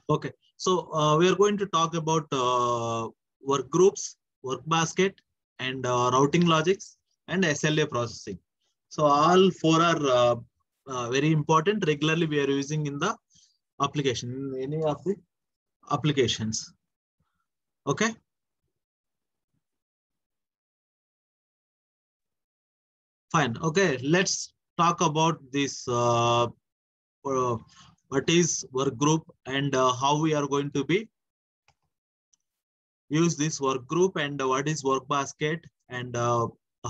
Okay, so we are going to talk about work groups, work basket, and routing logics and SLA processing. So all four are very important. Regularly, we are using in the application, in any of the applications. Okay. Fine. Okay, let's talk about this. What is work group and how we are going to be use this work group, and what is work basket, and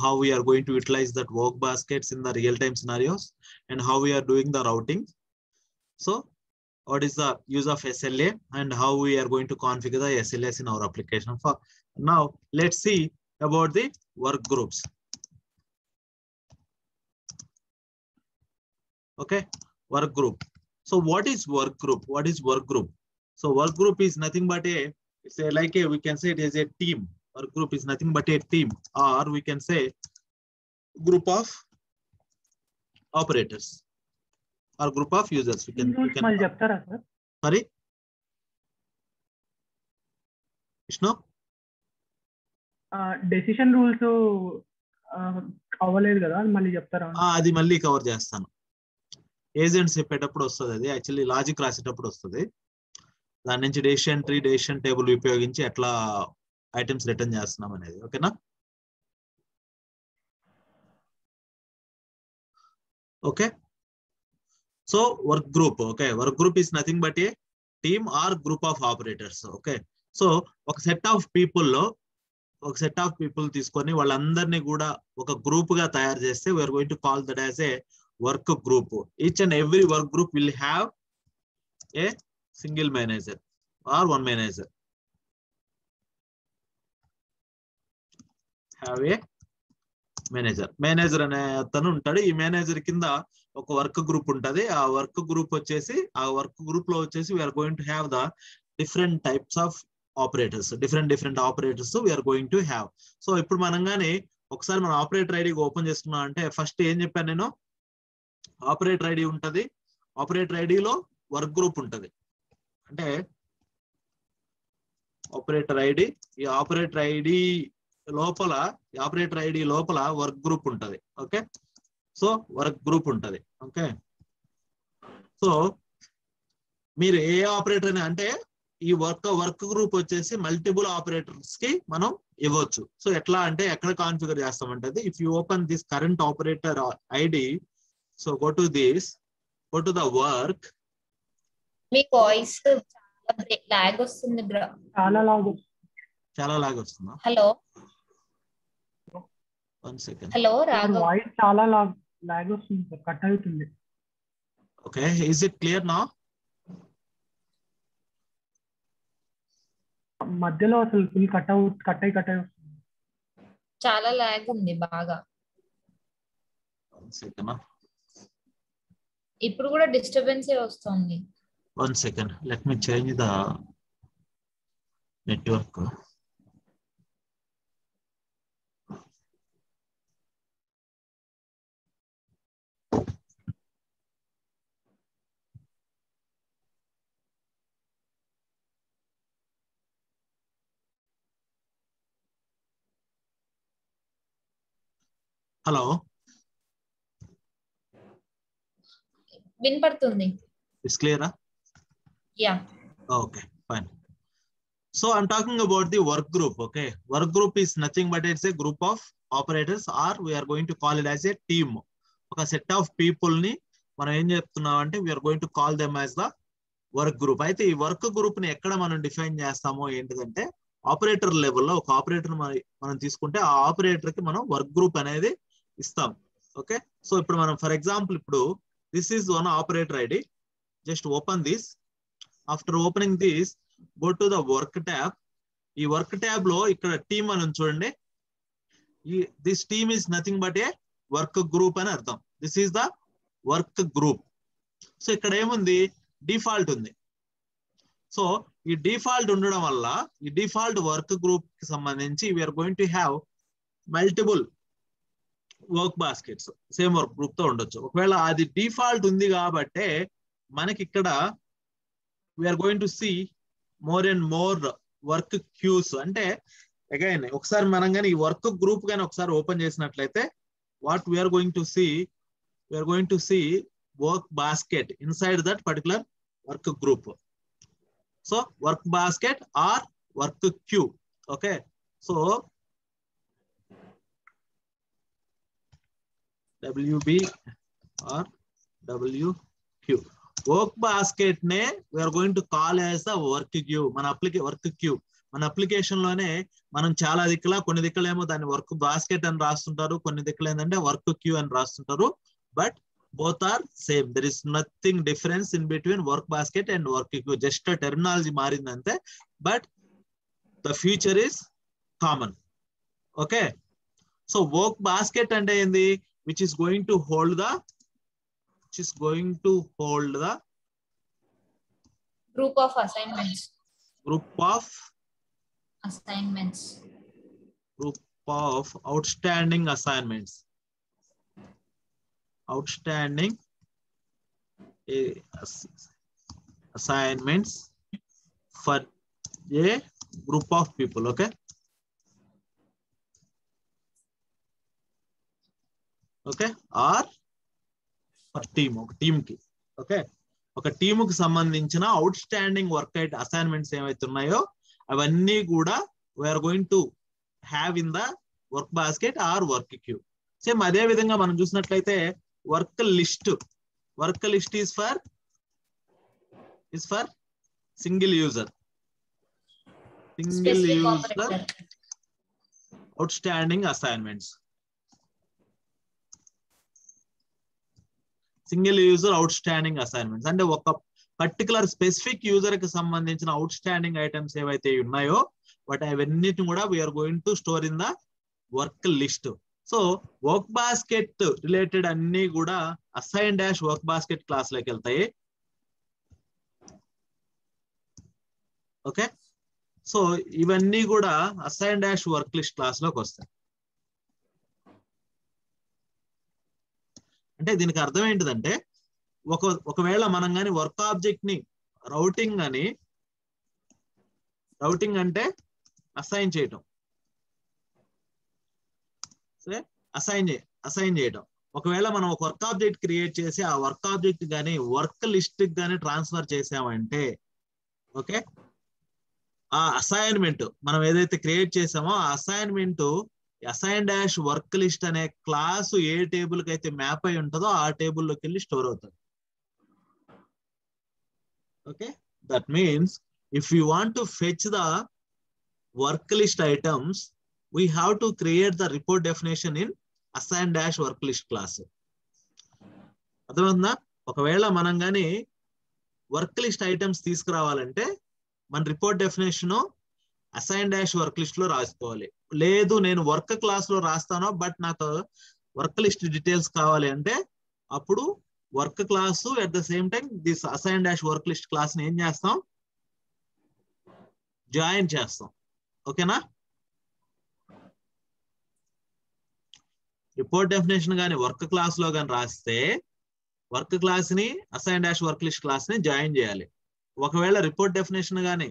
how we are going to utilize that work baskets in the real-time scenarios, and how we are doing the routing. So what is the use of SLA and how we are going to configure the SLAs in our application. For now, let's see about the work groups. Okay, work group. So what is work group? What is work group? So work group is nothing but it's like we can say it is a team. Work group is nothing but a team, or we can say group of operators or group of users. We can sorry, Vishnu? Decision rules అవ్వలేదు కదా, మళ్ళీ చెప్తారా? అది మళ్ళీ cover చేస్తాను. Agents చెప్పేటప్పుడు వస్తుంది, అది యాక్చువల్లీ లాజిక్ రాసేటప్పుడు వస్తుంది. దాని నుంచి డెసిషన్ ట్రీ, డెసిషన్ టేబుల్ ఉపయోగించి ఎట్లా ఐటమ్స్ రిటర్న్ చేస్తున్నాం అనేది. ఓకేనా? Okay, so work group. Okay, work group is nothing but a team or group of operators. Okay, so ఒక సెట్ ఆఫ్ పీపుల్ తీసుకొని వాళ్ళందరినీ కూడా ఒక గ్రూప్ గా తయారు చేస్తే we're going to call that as a work group. Each and every work group will have a single manager or one manager. Have a manager అనే అతను ఉంటాడు. ఈ మేనేజర్ కింద ఒక వర్క్ గ్రూప్ ఉంటది. ఆ వర్క్ గ్రూప్ లో వచ్చేసి we're going to have the different types of operators, different operators we're going to have. So ఇప్పుడు మనం కానీ ఒకసారి మనం ఆపరేటర్ ఐడి ఓపెన్ చేసుకున్నాం అంటే ఫస్ట్ ఏం చెప్పాను నేను, ఆపరేటర్ ఐడి ఉంటది. ఆపరేటర్ ఐడిలో వర్క్ గ్రూప్ ఉంటది. అంటే ఆపరేటర్ ఐడి, ఈ ఆపరేటర్ ఐడి లోపల వర్క్ గ్రూప్ ఉంటది. ఓకే, సో వర్క్ గ్రూప్ ఉంటది. ఓకే, సో మీరు ఏ ఆపరేటర్ అని అంటే ఈ వర్క్ గ్రూప్ వచ్చేసి మల్టిపుల్ ఆపరేటర్స్ కి మనం ఇవ్వచ్చు. సో ఎట్లా అంటే ఎక్కడ కాన్ఫిగర్ చేస్తామంటే, if you open this current operator ID, so go to the work. Me voice చాలా లాగ్ వస్తుంది బ్రో. చాలా లాగ్ వస్తుందా? Hello, 1 second. Hello Raghav, voice చాలా లాగ్ వస్తుంది, కట్ అవుతుంది. Okay, is it clear now? మధ్యలో అసలు ఫుల్ కట్ అయి వస్తుంది. చాలా లాగ్ ఉంది బాగా. 1 సెకండ్. ఇప్పుడు కూడా డిస్టర్బెన్స్ వస్తుంది. 1 second, let me change the network. Hello, వినపడుతుంది. ఇట్స్ క్లియరా? Yeah, okay, fine. So I'm talking about the work group. Okay, work group is nothing but it's a group of operators, or we are going to call it as a team. ఒక set of people ని మనం ఏం చెప్తున్నాం అంటే we are going to call them as the work group. అయితే ఈ work group ని ఎక్కడ మనం డిఫైన్ చేస్తామో ఏంటిదంటే ఆపరేటర్ లెవెల్లో ఒక ఆపరేటర్ మనం తీసుకుంటే ఆ ఆపరేటర్ కి మనం వర్క్ గ్రూప్ అనేది ఇస్తాం. ఓకే, సో ఇప్పుడు మనం ఫర్ ఎగ్జాంపుల్ ఇప్పుడు this is one operator ID. Just open this. After opening this, go to the work tab. ఈ వర్క్ ట్యాబ్ లో ఇక్కడ టీమ్ అని చూడండి. This team is nothing but a work group అని అర్థం. This is the work group. So ఇక్కడ ఏముంది, default ఉంది. సో ఈ డిఫాల్ట్ ఉండడం వల్ల ఈ డిఫాల్ట్ వర్క్ గ్రూప్ కి సంబంధించి we're going to have multiple work baskets same work group తో ఉండొచ్చు. ఒకవేళ అది డిఫాల్ట్ ఉంది కాబట్టే మనకి ఇక్కడ we are going to see more and more work queues. అంటే అగైన్ ఒకసారి మనం కానీ ఈ వర్క్ గ్రూప్ కానీ ఒకసారి ఓపెన్ చేసినట్లయితే what we're going to see work basket inside that particular work group. So work basket or work queue. Okay, so WB or WQ. Work basket ne we are going to call as the work queue. మన application లోనే మనం చాలా దిక్కులా కొన్ని దిక్కులేమో దాన్ని work basket అని రాస్తుంటారు, కొన్ని దిక్కులు ఏంటంటే వర్క్ క్యూ అని రాస్తుంటారు. But both are same. There is nothing difference in between work basket and work queue. Just a terminology మారిందంతే, but the feature is common. Okay, so work basket అంటే ఏంది? which is going to hold the group of assignments. Group of outstanding assignments. Assignments for a group of people. Okay, okay, or for team, ఒక team కి. Okay, ఒక team కి సంబంధించిన out standing work assignments ఏవైతే ఉన్నాయో అవన్నీ కూడా we're going to have in the work basket or work queue. Same అదే విధంగా మనం చూసినట్లయితే work list is for single user outstanding assignments. Single user outstanding assignments అంటే ఒక పర్టికులర్ స్పెసిఫిక్ యూజర్ కి సంబంధించిన అవుట్ స్టాండింగ్ ఐటమ్స్ ఏవైతే ఉన్నాయో బట్ అవన్నిటిని కూడా we're going to store in the work list. So work basket related అన్ని కూడా assign dash work basket class లోకి వెళ్తాయి. ఓకే, సో ఇవన్నీ కూడా assign dash work list class లోకి వస్తాయి. అంటే దీనికి అర్థం ఏంటిదంటే ఒకవేళ మనం కానీ వర్క్ ఆబ్జెక్ట్ ని రౌటింగ్ అంటే అసైన్ చేయటం, అసైన్ చేయటం. ఒకవేళ మనం ఒక వర్క్ ఆబ్జెక్ట్ క్రియేట్ చేసి ఆ వర్క్ ఆబ్జెక్ట్ కానీ వర్క్ లిస్ట్ కానీ ట్రాన్స్ఫర్ చేసామంటే ఓకే, ఆ అసైన్మెంట్ మనం ఏదైతే క్రియేట్ చేసామో ఆ assignment assign dash work list అనే క్లాసు ఏ టేబుల్ కి అయితే మ్యాప్ అయి ఉంటుందో ఆ టేబుల్లోకి వెళ్ళి స్టోర్ అవుతుంది. Okay, that means if you want to fetch the work list items we have to create the report definition in assign dash work list class. అర్థమైందా? ఒకవేళ మనం కానీ వర్క్ లిస్ట్ ఐటమ్స్ తీసుకురావాలంటే మన report definition assign dash work list లో రాసుకోవాలి. లేదు నేను వర్క్ క్లాస్ లో రాస్తాను బట్ నాకు వర్క్ లిస్ట్ డీటెయిల్స్ కావాలి అంటే అప్పుడు work class at the same time this assign dash work list class ని ఏం చేస్తాం, జాయిన్ చేస్తాం. ఓకేనా? రిపోర్ట్ డెఫినేషన్ కానీ వర్క్ క్లాస్ లో కానీ రాస్తే వర్క్ క్లాస్ ని assign dash work list class ని జాయిన్ చేయాలి. ఒకవేళ రిపోర్ట్ డెఫినేషన్ కానీ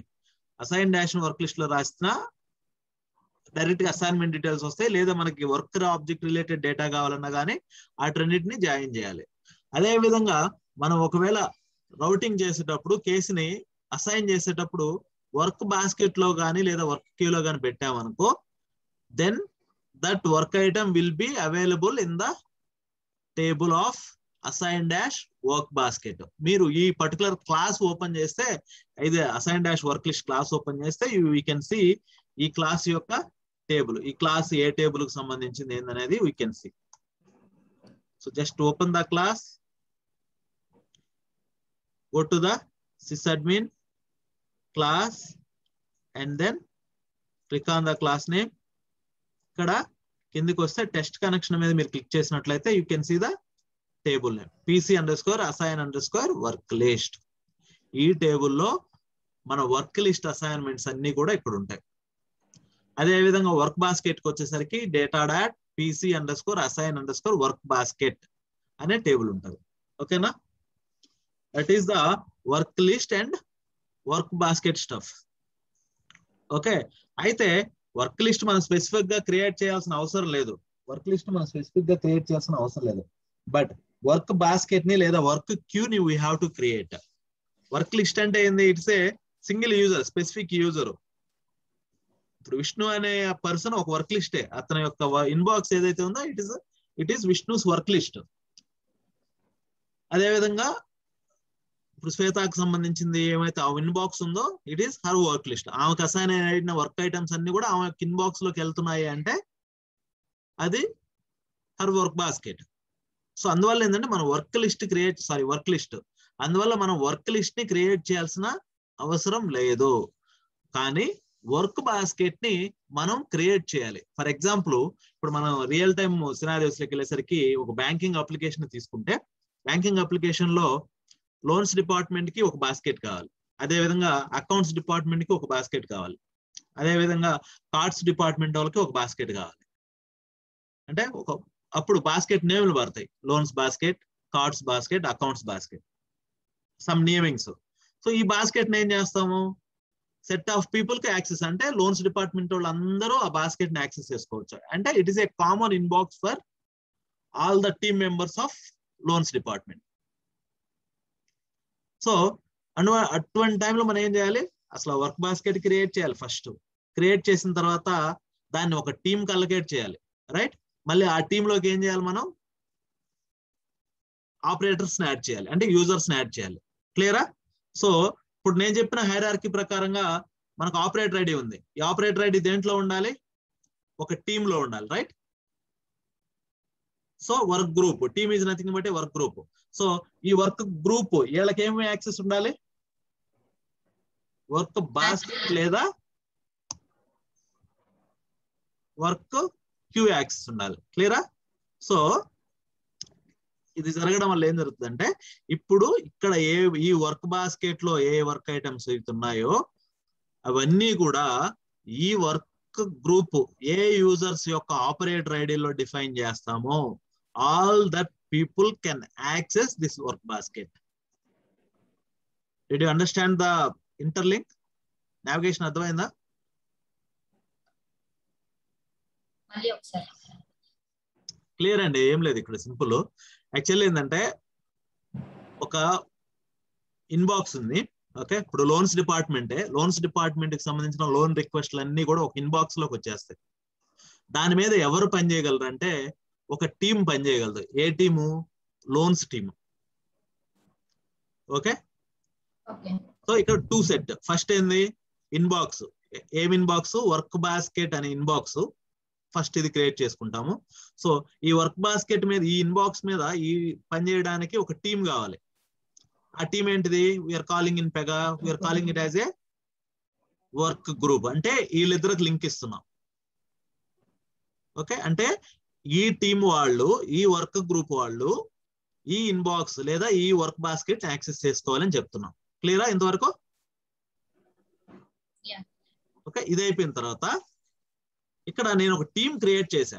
అసైన్ డాష్ వర్క్ లిస్ట్ లో రాసినా డైరెక్ట్ గా అసైన్మెంట్ డీటెయిల్స్ వస్తాయి, లేదా మనకి వర్క్ ఆబ్జెక్ట్ రిలేటెడ్ డేటా కావాలన్నా కానీ వాటన్నిటిని జాయిన్ చేయాలి. అదే విధంగా మనం ఒకవేళ రౌటింగ్ చేసేటప్పుడు కేసుని అసైన్ చేసేటప్పుడు వర్క్ బాస్కెట్ లో కానీ లేదా వర్క్ క్యూ లో కానీ పెట్టామనుకో then that work item will be available in the table of assign dash work basket. మీరు ఈ పర్టికులర్ క్లాస్ ఓపెన్ చేస్తే ఇది assign dash work list class open చేస్తే వీ కెన్ సి ఈ క్లాస్ యొక్క టేబుల్, ఈ క్లాస్ ఏ టేబుల్ కి సంబంధించింది ఏందనేది we can see. So just open the class, go to the sysadmin class and then click on the class name. ఇక్కడ కిందికి వస్తే టెస్ట్ కనెక్షన్ మీద మీరు క్లిక్ చేసినట్లయితే you can see the table name PC_assign_work list. ఈ టేబుల్లో మన work list assignments అన్ని కూడా ఇక్కడ ఉంటాయి. అదే విధంగా వర్క్ బాస్కెట్ కి వచ్చేసరికి data.PC_assign_work basket అనే టేబుల్ ఉంటుంది. ఓకేనా? That is the work list and work basket stuff. Okay, అయితే వర్క్ లిస్ట్ మనం స్పెసిఫిక్ గా క్రియేట్ చేయాల్సిన అవసరం లేదు. బట్ వర్క్ బాస్కెట్ ని లేదా వర్క్ క్యూ ని we have to create. Work list అంటే ఏంది? It's a single user, specific user. ఇప్పుడు విష్ణు అనే పర్సన్ ఒక వర్క్ లిస్టే. అతని యొక్క ఇన్బాక్స్ ఏదైతే ఉందో it is Vishnu's work list. అదేవిధంగా ఇప్పుడు శ్వేతకు సంబంధించింది ఏమైతే ఆ ఇన్బాక్స్ ఉందో it is her work list. ఆమెకు అసైన్ అయిన వర్క్ ఐటమ్స్ అన్ని కూడా ఆమె ఇన్బాక్స్ లోకి వెళ్తున్నాయి అంటే అది హర్ వర్క్ బాస్కెట్. సో అందువల్ల ఏంటంటే మనం వర్క్ లిస్ట్ అందువల్ల మనం వర్క్ లిస్ట్ ని క్రియేట్ చేయాల్సిన అవసరం లేదు. కానీ వర్క్ బాస్కెట్ ని మనం క్రియేట్ చేయాలి. ఫర్ ఎగ్జాంపుల్ ఇప్పుడు మనం రియల్ టైమ్ సినారియోస్ లోకి వెళ్ళేసరికి ఒక బ్యాంకింగ్ అప్లికేషన్ తీసుకుంటే, బ్యాంకింగ్ అప్లికేషన్ లో లోన్స్ డిపార్ట్మెంట్ కి ఒక బాస్కెట్ కావాలి, అదే విధంగా అకౌంట్స్ డిపార్ట్మెంట్ కి ఒక బాస్కెట్ కావాలి, అదే విధంగా కార్డ్స్ డిపార్ట్మెంట్ వాళ్ళకి ఒక బాస్కెట్ కావాలి. అంటే అప్పుడు బాస్కెట్ నేమ్లు పడతాయి, loans basket, cards basket, accounts basket, some namings. So ఈ బాస్కెట్ ని ఏం చేస్తాము, సెట్ ఆఫ్ పీపుల్ కి యాక్సెస్, అంటే లోన్స్ డిపార్ట్మెంట్ వాళ్ళు అందరూ ఆ బాస్కెట్ ని యాక్సెస్ చేసుకోవచ్చు. అంటే it is a common inbox for all the team members of loans department. So అటువంటి టైంలో మనం ఏం చేయాలి, అసలు వర్క్ బాస్కెట్ క్రియేట్ చేయాలి. ఫస్ట్ క్రియేట్ చేసిన తర్వాత దాన్ని ఒక టీమ్ కి అలొకేట్ చేయాలి, రైట్? మళ్ళీ ఆ టీమ్ లోకి ఏం చేయాలి, మనం ఆపరేటర్స్ ని యాడ్ చేయాలి, అంటే యూజర్స్ ని యాడ్ చేయాలి. క్లియరా? సో ఇప్పుడు నేను చెప్పిన హైరార్కీ ప్రకారంగా మనకు ఆపరేటర్ ఐడి ఉంది. ఈ ఆపరేటర్ ఐడి దేంట్లో ఉండాలి, ఒక టీమ్ లో ఉండాలి, right? So work group, team is nothing but A work group. So ఈ వర్క్ గ్రూప్ వీళ్ళకి ఏమేమి యాక్సెస్ ఉండాలి, వర్క్ బాస్కెట్ లేదా వర్క్ క్యూ యాక్సెస్ ఉండాలి. క్లియరా? సో ఇది జరగడం వల్ల ఏం జరుగుతుందంటే, ఇప్పుడు ఇక్కడ ఈ వర్క్ బాస్కెట్ లో ఏ వర్క్ ఐటమ్స్ ఉన్నాయో అవన్నీ కూడా ఈ వర్క్ గ్రూప్ ఏ యూజర్స్ యొక్క ఆపరేటర్ ఐడిలో డిఫైన్ చేస్తామో all that people can access this work basket. Did you understand the interlink? Navigation అర్థమైందా? క్లియర్ అండి, ఏం లేదు ఇక్కడ సింపుల్. యాక్చువల్లీ ఏంటంటే ఒక ఇన్బాక్స్ ఉంది, ఓకే? ఇప్పుడు లోన్స్ డిపార్ట్మెంట్ కి సంబంధించిన లోన్ రిక్వెస్ట్లు అన్ని కూడా ఒక ఇన్బాక్స్ లోకి వచ్చేస్తాయి. దాని మీద ఎవరు పని చేయగలరు అంటే ఒక టీం పని చేయగలదు. ఏ team? Loans team. Okay, so ఇక్కడ టూ సెట్. ఫస్ట్ ఏంది, ఇన్బాక్స్. ఏం ఇన్బాక్స్? వర్క్ బాస్కెట్ అనే ఇన్బాక్స్. ఫస్ట్ ఇది క్రియేట్ చేసుకుంటాము. సో ఈ వర్క్ బాస్కెట్ మీద, ఈ ఇన్బాక్స్ మీద ఈ పని చేయడానికి ఒక టీం కావాలి. ఆ టీం ఏంటిది? We're calling in Pega, we're calling it as a work group. అంటే వీళ్ళిద్దరికి లింక్ ఇస్తున్నాం. ఓకే, అంటే ఈ టీం వాళ్ళు, ఈ వర్క్ గ్రూప్ వాళ్ళు ఈ ఇన్బాక్స్ లేదా ఈ వర్క్ బాస్కెట్ యాక్సెస్ చేసుకోవాలని చెప్తున్నాం. క్లియరా ఇంతవరకు? ఓకే, ఇది అయిపోయిన తర్వాత ఇక్కడ నేను ఒక టీం క్రియేట్ చేశా.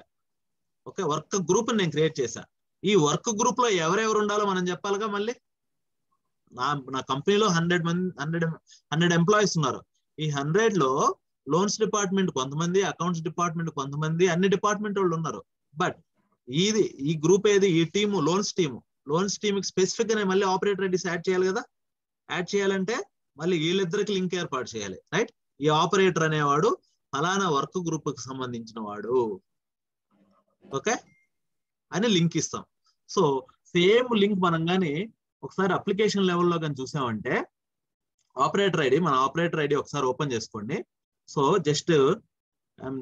ఓకే, వర్క్ గ్రూప్ నేను క్రియేట్ చేశా. ఈ వర్క్ గ్రూప్ లో ఎవరెవరు ఉండాలో మనం చెప్పాలిగా. మళ్ళీ నా కంపెనీలో 100 ఎంప్లాయీస్ ఉన్నారు. ఈ 100 లో లోన్స్ డిపార్ట్మెంట్ కొంతమంది, అకౌంట్స్ డిపార్ట్మెంట్ కొంతమంది, అన్ని డిపార్ట్మెంట్ వాళ్ళు ఉన్నారు. బట్ ఈ గ్రూప్ ఏది? ఈ టీము లోన్స్ టీమ్ కి స్పెసిఫిక్ గా మళ్ళీ ఆపరేటర్ ఐడీస్ యాడ్ చేయాలి కదా. యాడ్ చేయాలంటే మళ్ళీ వీళ్ళిద్దరికి లింక్ ఏర్పాటు చేయాలి, రైట్? ఈ ఆపరేటర్ అనేవాడు ఫలానా వర్క్ గ్రూప్ కి సంబంధించిన వాడు, ఓకే అని లింక్ ఇస్తాం. సో సేమ్ లింక్ మనం కానీ ఒకసారి అప్లికేషన్ లెవెల్లో కానీ చూసామంటే మన ఆపరేటర్ ఐడి ఒకసారి ఓపెన్ చేసుకోండి. So just I'm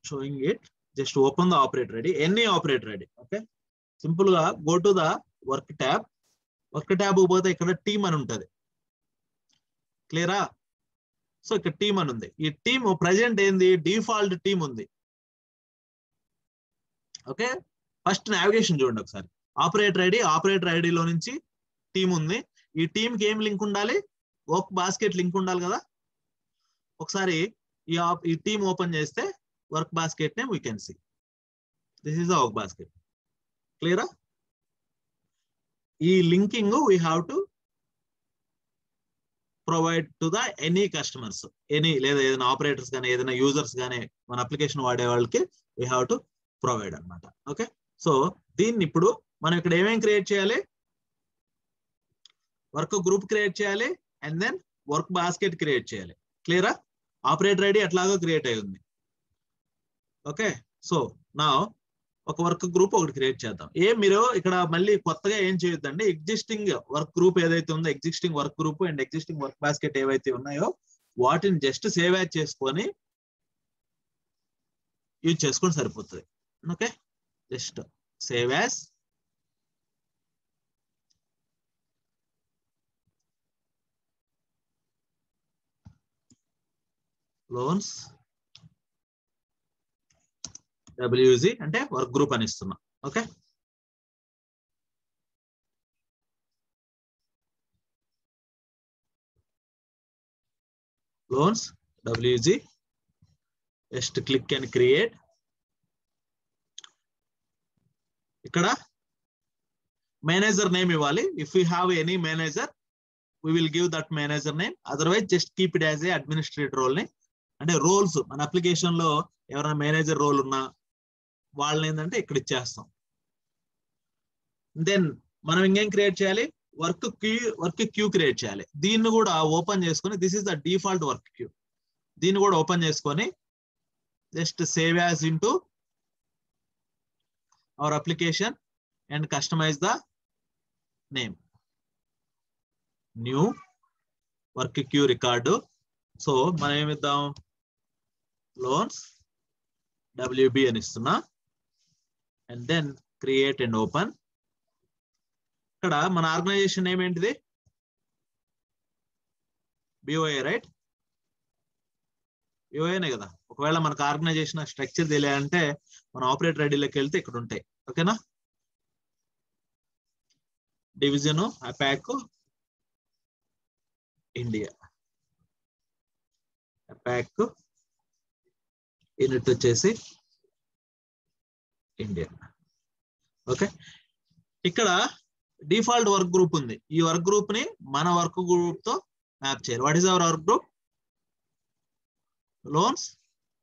showing it. Just open the operator ID, any operator ID. Okay, simple గా go to the work tab. Work tab పోతే ఇక్కడ టీమ్ అని ఉంటుంది. క్లియరా? సో ఇక్కడ టీమ్ అని ఉంది. ఈ టీమ్ ప్రజెంట్ ఏంది? డిఫాల్ట్ టీమ్ ఉంది. ఓకే, ఫస్ట్ నావిగేషన్ చూడండి ఒకసారి. ఆపరేటర్ ఐడిలో నుంచి టీమ్ ఉంది. ఈ టీమ్ కి ఏం లింక్ ఉండాలి? వర్క్ బాస్కెట్ లింక్ ఉండాలి కదా. ఒకసారి ఈ టీమ్ ఓపెన్ చేస్తే work basket name we can see. This is the work basket. క్లియరా? ఈ linking we have to provide to the any customers, any లేదా ఏదైనా ఆపరేటర్స్ కానీ ఏదైనా యూజర్స్ కానీ మన అప్లికేషన్ వాడే వాళ్ళకి వీ హ్యావ్ టు ప్రొవైడ్ అనమాట. ఓకే, సో దీన్ని ఇప్పుడు మనం ఇక్కడ ఏమేమి క్రియేట్ చేయాలి, వర్క్ గ్రూప్ క్రియేట్ చేయాలి and then work basket create చేయాలి. క్లియరా? ఆపరేటర్ ఐడి ఎట్లాగో క్రియేట్ అయి ఉంది. ఓకే, సో నా ఒక వర్క్ గ్రూప్ ఒకటి క్రియేట్ చేద్దాం. మీరు ఇక్కడ మళ్ళీ కొత్తగా ఏం చేయొద్దండి, ఎగ్జిస్టింగ్ వర్క్ గ్రూప్ ఏదైతే ఉందో existing work group and existing work basket ఏవైతే ఉన్నాయో వాటిని జస్ట్ సేవ్ యాజ్ చేసుకొని యూజ్ చేసుకొని సరిపోతుంది. Okay, just save as loans WZ అంటే వర్క్ గ్రూప్ అని ఇస్తున్నా. Okay, loans WZ, just click and create. ఇక్కడ మేనేజర్ నేమ్ ఇవ్వాలి. If you have any manager we will give that manager name, otherwise just keep it as a administrator role. అంటే roles మన application లో ఎవరైనా manager role ఉన్నా వాళ్ళని ఏంటంటే ఇక్కడ ఇచ్చేస్తాం. దెన్ మనం ఇంకేం క్రియేట్ చేయాలి, వర్క్ క్యూ క్రియేట్ చేయాలి. దీన్ని కూడా ఓపెన్ చేసుకొని this is the default work queue, దీన్ని కూడా ఓపెన్ చేసుకొని just save as into our application and customize the name, new work queue record. So మనం ఏమిద్దాం, లోన్స్ WB అని ఇస్తున్నా and then create and open. ఇక్కడ మన ఆర్గనైజేషన్ ఏమేంటిది, BOA, రైట్? BOAనే కదా. ఒకవేళ మనకు ఆర్గనైజేషన్ స్ట్రక్చర్ తెలియాలంటే మన ఆపరేటర్ ఐడిలోకి వెళ్తే ఇక్కడ ఉంటాయి. ఓకేనా, division APAC India, APAC unit వచ్చేసి ఇండియా. ఓకే, ఇక్కడ డిఫాల్ట్ వర్క్ గ్రూప్ ఉంది. ఈ వర్క్ గ్రూప్ ని మన వర్క్ గ్రూప్ తో మ్యాప్ చేయాలి. What is our work group, loans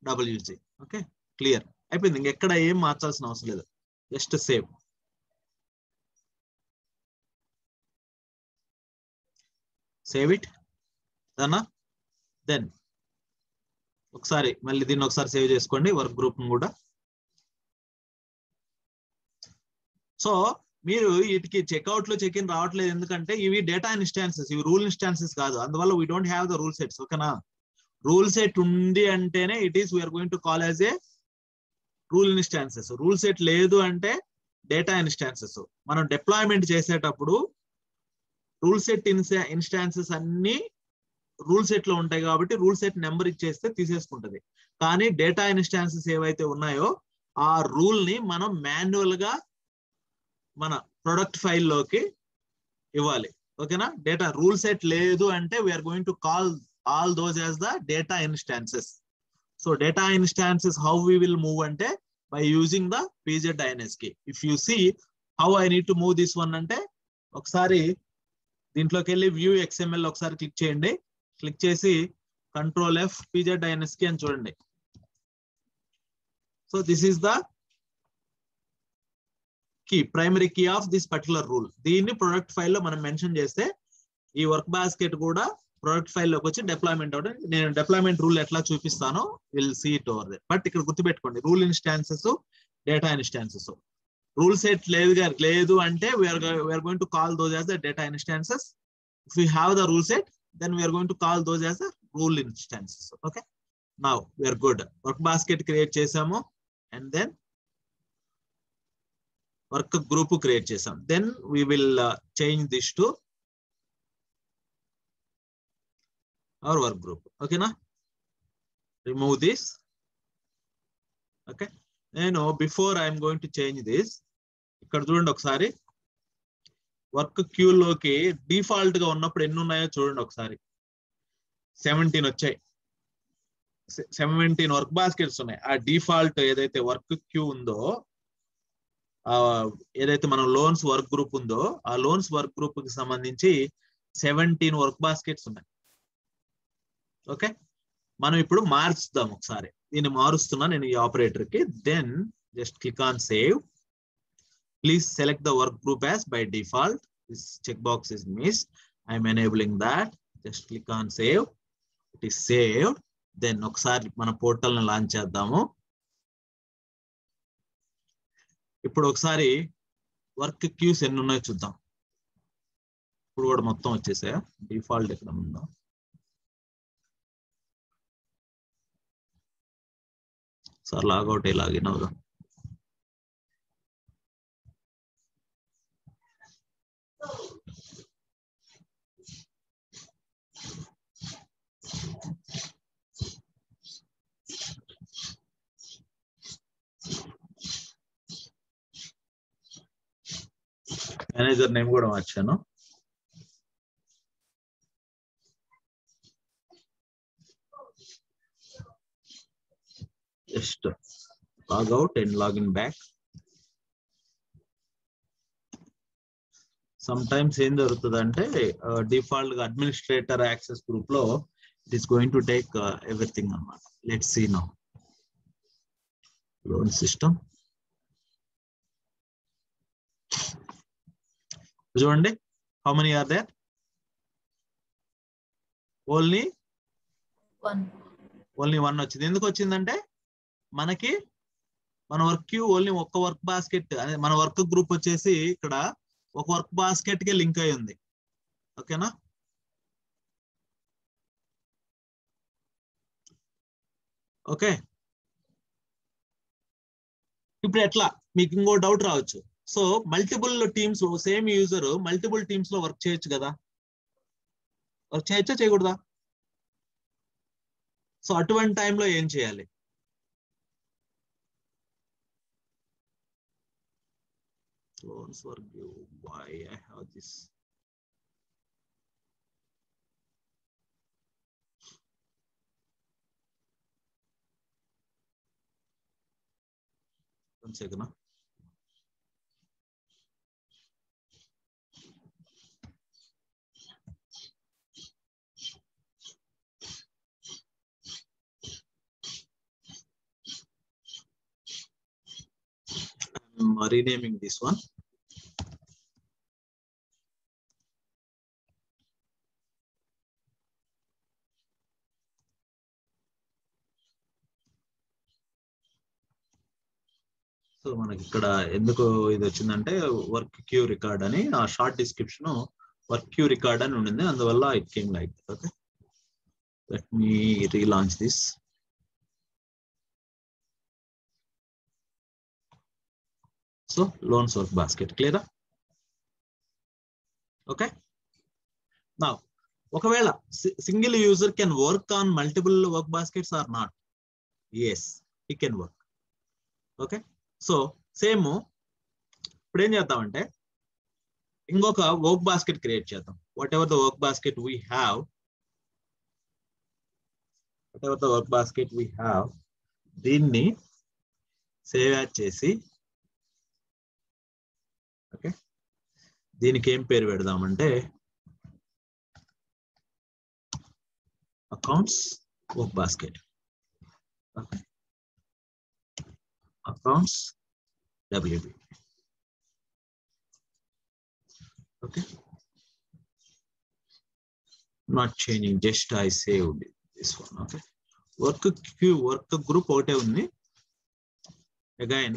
WZ. Okay, clear అయిపోయింది. ఇంకెక్కడ ఏం మార్చాల్సిన అవసరం లేదు, జస్ట్ సేవ్. సేవ్ ఇట్ దన్నా. దెన్ ఒకసారి మళ్ళీ దీన్ని ఒకసారి సేవ్ చేసుకోండి వర్క్ గ్రూప్ కూడా. సో మీరు వీటికి చెక్అవుట్ లో చెక్ ఇన్ రావట్లేదు ఎందుకంటే ఇవి డేటా ఇన్స్టాన్సెస్, ఇవి రూల్ ఇన్స్టాన్సెస్ కాదు. అందువల్ల we don't have the rule sets. ఓకేనా, రూల్ సెట్ ఉంది అంటేనే it is we're going to call as a rule instances. Rule set లేదు అంటే డేటా ఇన్స్టాన్సెస్. మనం డిప్లాయ్మెంట్ చేసేటప్పుడు రూల్ సెట్ ఇన్స్టాన్సెస్ అన్ని రూల్ సెట్ లో ఉంటాయి కాబట్టి రూల్ సెట్ నెంబర్ ఇచ్చేస్తే తీసేసుకుంటది. కానీ డేటా ఇన్స్టాన్సెస్ ఏవైతే ఉన్నాయో ఆ రూల్ ని మనం మాన్యువల్ గా మన ప్రొడక్ట్ ఫైల్ లోకి ఇవ్వాలి. ఓకేనా, డేటా రూల్ సెట్ లేదు అంటే we are going to call all those as the data instances. So data instances how we will move అంటే by using the PZ-INS key. If you see how I need to move this one అంటే ఒకసారి దీంట్లోకి వెళ్ళి view XML ఒకసారి click చేయండి. Click చేసి Ctrl+F PZ-INS key అని చూడండి. So this is the key, primary key of this particular rule. దీన్ని ప్రొడక్ట్ ఫైల్ లో మనం మెన్షన్ చేస్తే ఈ వర్క్ బాస్కెట్ కూడా ప్రొడక్ట్ ఫైల్ లోకి వచ్చి డిప్లాయ్మెంట్ అవుతుంది. నేను డిప్లాయ్మెంట్ రూల్ ఎట్లా చూపిస్తానో will see it over there. But ఇక్కడ గుర్తుపెట్టుకోండి, rule instances, data instances. Rule set లేదు అంటే we are going to call those as the data instances. If you have the rule set then we are going to call those as the rule instances. Okay, now we are good. Work basket create చేసాము and then work group create చేసాం. Then we will change this to our work group. Okay na, remove this. Okay, నేను before I am going to change this, ఇక్కడ చూడండి ఒకసారి work queue లోకి default గా ఉన్నప్పుడు ఎన్ని ఉన్నాయో చూడండి ఒకసారి. 17 వచ్చాయి, 17 వర్క్ బాస్కెట్స్ ఉన్నాయి. ఆ డిఫాల్ట్ ఏదైతే వర్క్ క్యూ ఉందో, ఏదైతే మనం లోన్స్ వర్క్ గ్రూప్ ఉందో ఆ లోన్స్ వర్క్ గ్రూప్ కి సంబంధించి 17 వర్క్ బాస్కెట్స్ ఉన్నాయి. ఓకే, మనం ఇప్పుడు మార్చుదాం ఒకసారి. దీన్ని మారుస్తున్నా నేను ఈ ఆపరేటర్ కి. Then just click on save. Please select the work group as by default. This check box is missed. I'm enabling that. Just click on save. It is saved. Then ఒకసారి మన portal ని launch చేద్దాము. ఇప్పుడు ఒకసారి work cues ఎన్ని ఉన్నాయో చూద్దాం. ఇప్పుడు కూడా మొత్తం వచ్చేసాయా? డిఫాల్ట్ ఎక్కడ ఉందా? సార్ లాగౌట్ లాగిన్ అవుదాం. మేనేజర్ నేమ్ కూడా మార్చాను. Just logout and login back. Some times ఏం జరుగుతుంది అంటే డిఫాల్ట్ గా అడ్మినిస్ట్రేటర్ యాక్సెస్ గ్రూప్ లో it is going to take everything అన్నమాట. Let's see now. Loan system చూడండి. How many are there? Only one వచ్చింది. ఎందుకు వచ్చిందంటే మనకి మన వర్క్ క్యూ ఓన్లీ ఒక్క వర్క్ బాస్కెట్ అనే మన వర్క్ గ్రూప్ వచ్చేసి ఇక్కడ ఒక వర్క్ బాస్కెట్ కి లింక్ అయి ఉంది. ఓకేనా? ఓకే, ఇప్పుడు ఎట్లా మీకు ఇంకో డౌట్ రావచ్చు. So multiple teams, same user multiple teams లో వర్క్ చేయొచ్చు కదా? వర్క్ చేయొచ్చా చేయకూడదా? సో అటువంటి టైంలో ఏం చేయాలి? Loans were due. Why I have this? One second. I'm renaming this one. So మనకి ఇక్కడ ఎందుకు ఇది వచ్చిందంటే వర్క్ క్యూ రికార్డ్ అని ఆ short description work queue record అని ఉండింది, అందువల్ల it came like. Okay, let me relaunch this. So loans work basket క్లియరా? ఓకే, నా ఒకవేళ single user can work on multiple work baskets or not? Yes, he can work. Okay, so same ఇప్పుడు ఏం చేద్దామంటే ఇంకొక వర్క్ బాస్కెట్ క్రియేట్ చేద్దాం. What the work basket we have, దీన్ని save add చేసి, ఓకే, దీనికి ఏం పేరు పెడదామంటే accounts work basket. Okay, accounts WB. Okay, not changing, just I saved this one. Okay, work queue, work group ఒకటే ఉంది. Again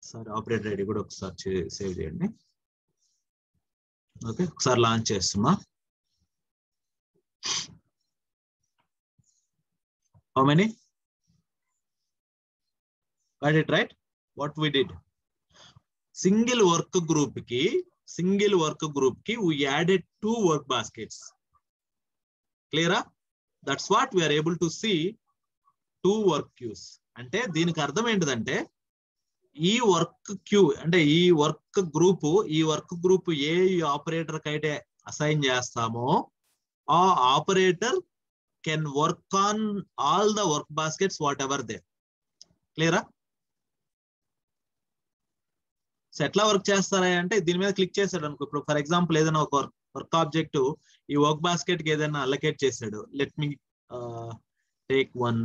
sir operator ID కూడా ఒకసారి సేవ్ చేయండి. ఓకే, ఒకసారి లాంచ్ చేస్తున్నా. How many? Got it right? What we did? Single work group ki we added 2 work baskets. Clear? That's what we are able to see 2 work queues. అంటే దీనికి అర్థం ఏంటిదంటే ఈ వర్క్ క్యూ అంటే ఈ వర్క్ గ్రూప్ ఏ ఆపరేటర్ కి అయితే assign చేస్తామో ఆ operator can work on all the work baskets what ever they. క్లియరా? సో ఎట్లా వర్క్ చేస్తారా అంటే దీని మీద క్లిక్ చేశాడు అనుకో. ఇప్పుడు ఫర్ ఎగ్జాంపుల్ ఏదైనా ఒక వర్క్ ఆబ్జెక్ట్ ఈ వర్క్ బాస్కెట్ కి ఏదైనా అలొకేట్ చేశాడు. Let me take one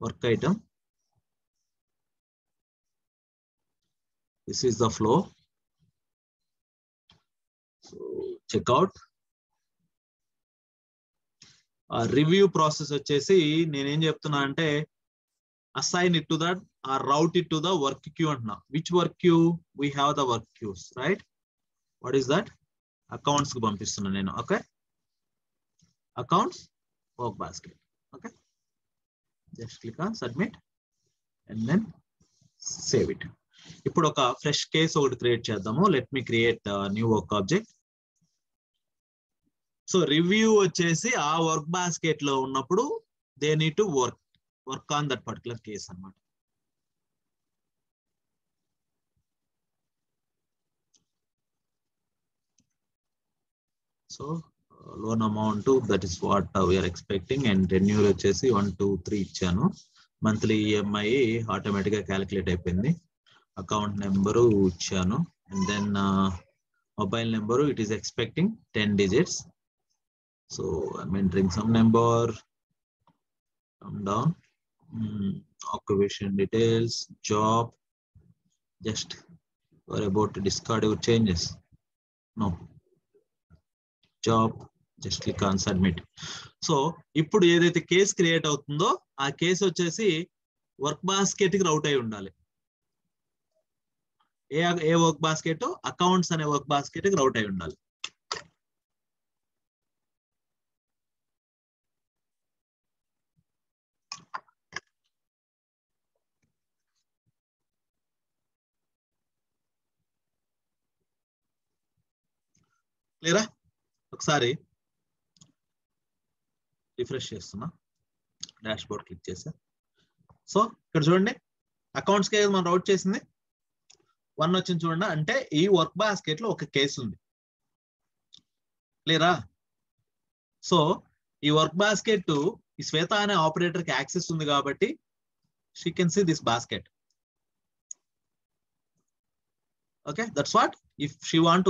work item. This is the flow. So checkout. Review process వచ్చేసి నేనేం చెప్తున్నా అంటే assign it to that or route it to the work queue అంటున్నా. Which work queue? We have the work queues, right? What is that? Accounts కు పంపిస్తున్నా నేను. Okay, accounts work basket. Okay, just click on submit and then save it. ఇప్పుడు ఒక fresh case ఒకటి create చేద్దాము. Let me create new work object. So review వచ్చేసి ఆ work basket లో ఉన్నప్పుడు they need to work on that particular case అన్నమాట. So loan amount that is what we're expecting and tenure వచ్చేసి 1, 2, 3 ఇచ్చాను. Monthly EMI automatic గా calculate అయిపోయింది. Account number ఇచ్చాను and then mobile number it is expecting 10 digits. So I'm entering some number. Come down. Occupation details, job. Just we're about to discard your changes. No. Job. Just click on submit. So ఇప్పుడు ఏదైతే case create అవుతుందో ఆ case వచ్చేసి work basket కి రౌట్ అయి ఉండాలి. ఏ work basket? Accounts అనే work basket కి రౌట్ అయి ఉండాలి. క్లియరా? ఒకసారి రిఫ్రెష్ చేస్తున్నా. డాష్ బోర్డ్ క్లిక్ చేసా. సో ఇక్కడ చూడండి అకౌంట్స్ కి మనం రౌట్ చేసింది 1 వచ్చింది చూడండి. అంటే ఈ వర్క్ బాస్కెట్ లో ఒక కేసు ఉంది. క్లియరా? సో ఈ వర్క్ బాస్కెట్ ఈ శ్వేత అనే ఆపరేటర్ కి యాక్సెస్ ఉంది కాబట్టి she can see this basket. Okay, that's what. If she want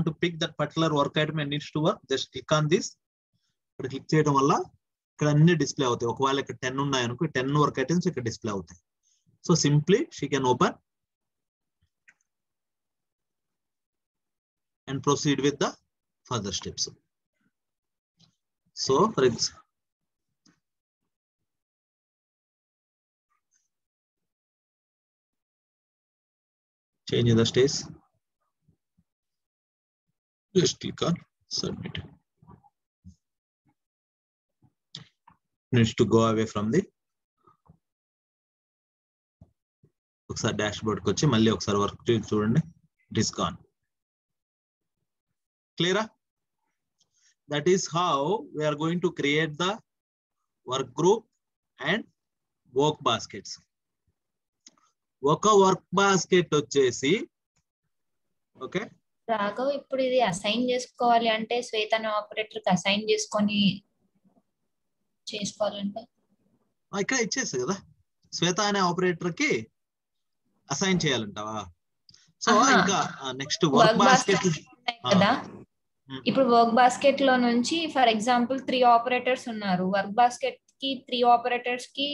to pick that particular work item and needs to work, just click on this. ఇక్కడ click చేయడం వల్ల ఇక్కడ అన్ని డిస్ప్లే అవుతాయి. ఒకవేళ ఇక్కడ 10 ఉన్నాయి అనుకో 10 వర్క్ ఐటమ్స్ ఇక్కడ డిస్ప్లే అవుతాయి. So simply she can open and proceed with the further steps. So for example change the stage. Just click on submit. Needs to go away from the ఒకసారి dashboard కి వచ్చి మళ్ళీ ఒకసారి work చూడండి. It is gone. క్లియరా? That is how we are going to create the work group and work baskets. ఒక work basket వచ్చేసి okay Raghav, ఇప్పుడు ఇది అసైన్ చేసుకోవాలి అంటే శ్వేత అనే ఆపరేటర్ కి అసైన్ చేసుకొని చేసుకోవాలంటే ఇక్కడ ఇచ్చేస్తా కదా, శ్వేత అనే ఆపరేటర్ కి అసైన్ చేయాలంటావా? సో ఇంకా నెక్స్ట్ వర్క్ బాస్కెట్ కదా. ఇప్పుడు వర్క్ బాస్కెట్ లో నుంచి ఫర్ ఎగ్జాంపుల్ 3 ఆపరేటర్స్ ఉన్నారు. వర్క్ బాస్కెట్ కి 3 ఆపరేటర్స్ కి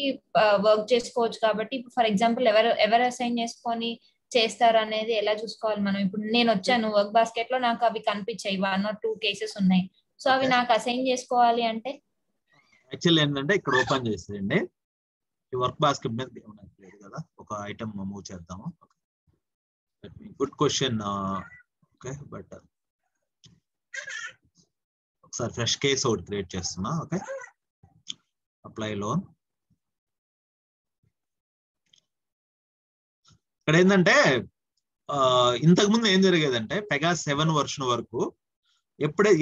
వర్క్ చేసుకోవచ్చు కాబట్టి ఫర్ ఎగ్జాంపుల్ ఎవరు అసైన్ చేసుకొని చేస్తారు అనేది ఎలా చూసుకోవాలి మనం? ఇప్పుడు నేను వచ్చాను వర్క్ బాస్కెట్ లో, నాకు అవి కనిపించాయి 1 or 2 కేసెస్ ఉన్నాయి. సో అవి నాకు అసైన్ చేసుకోవాలి అంటే యాక్చువల్లీ ఏంటంటే ఇక్కడ ఓపెన్ చేసేయండి. ఈ వర్క్ బాస్కెట్ మీద లేదు కదా, ఒక ఐటమ్ మూవ్ చేద్దాము. Good question. ఓకే, బట్ ఒకసారి ఫ్రెష్ కేస్ ఒకటి క్రియేట్ చేస్తున్నా. Okay, apply loan. ఇక్కడ ఏంటంటే ఇంతకు ముందు ఏం జరిగేదంటే పెగాస్ 7 వర్షన్ వరకు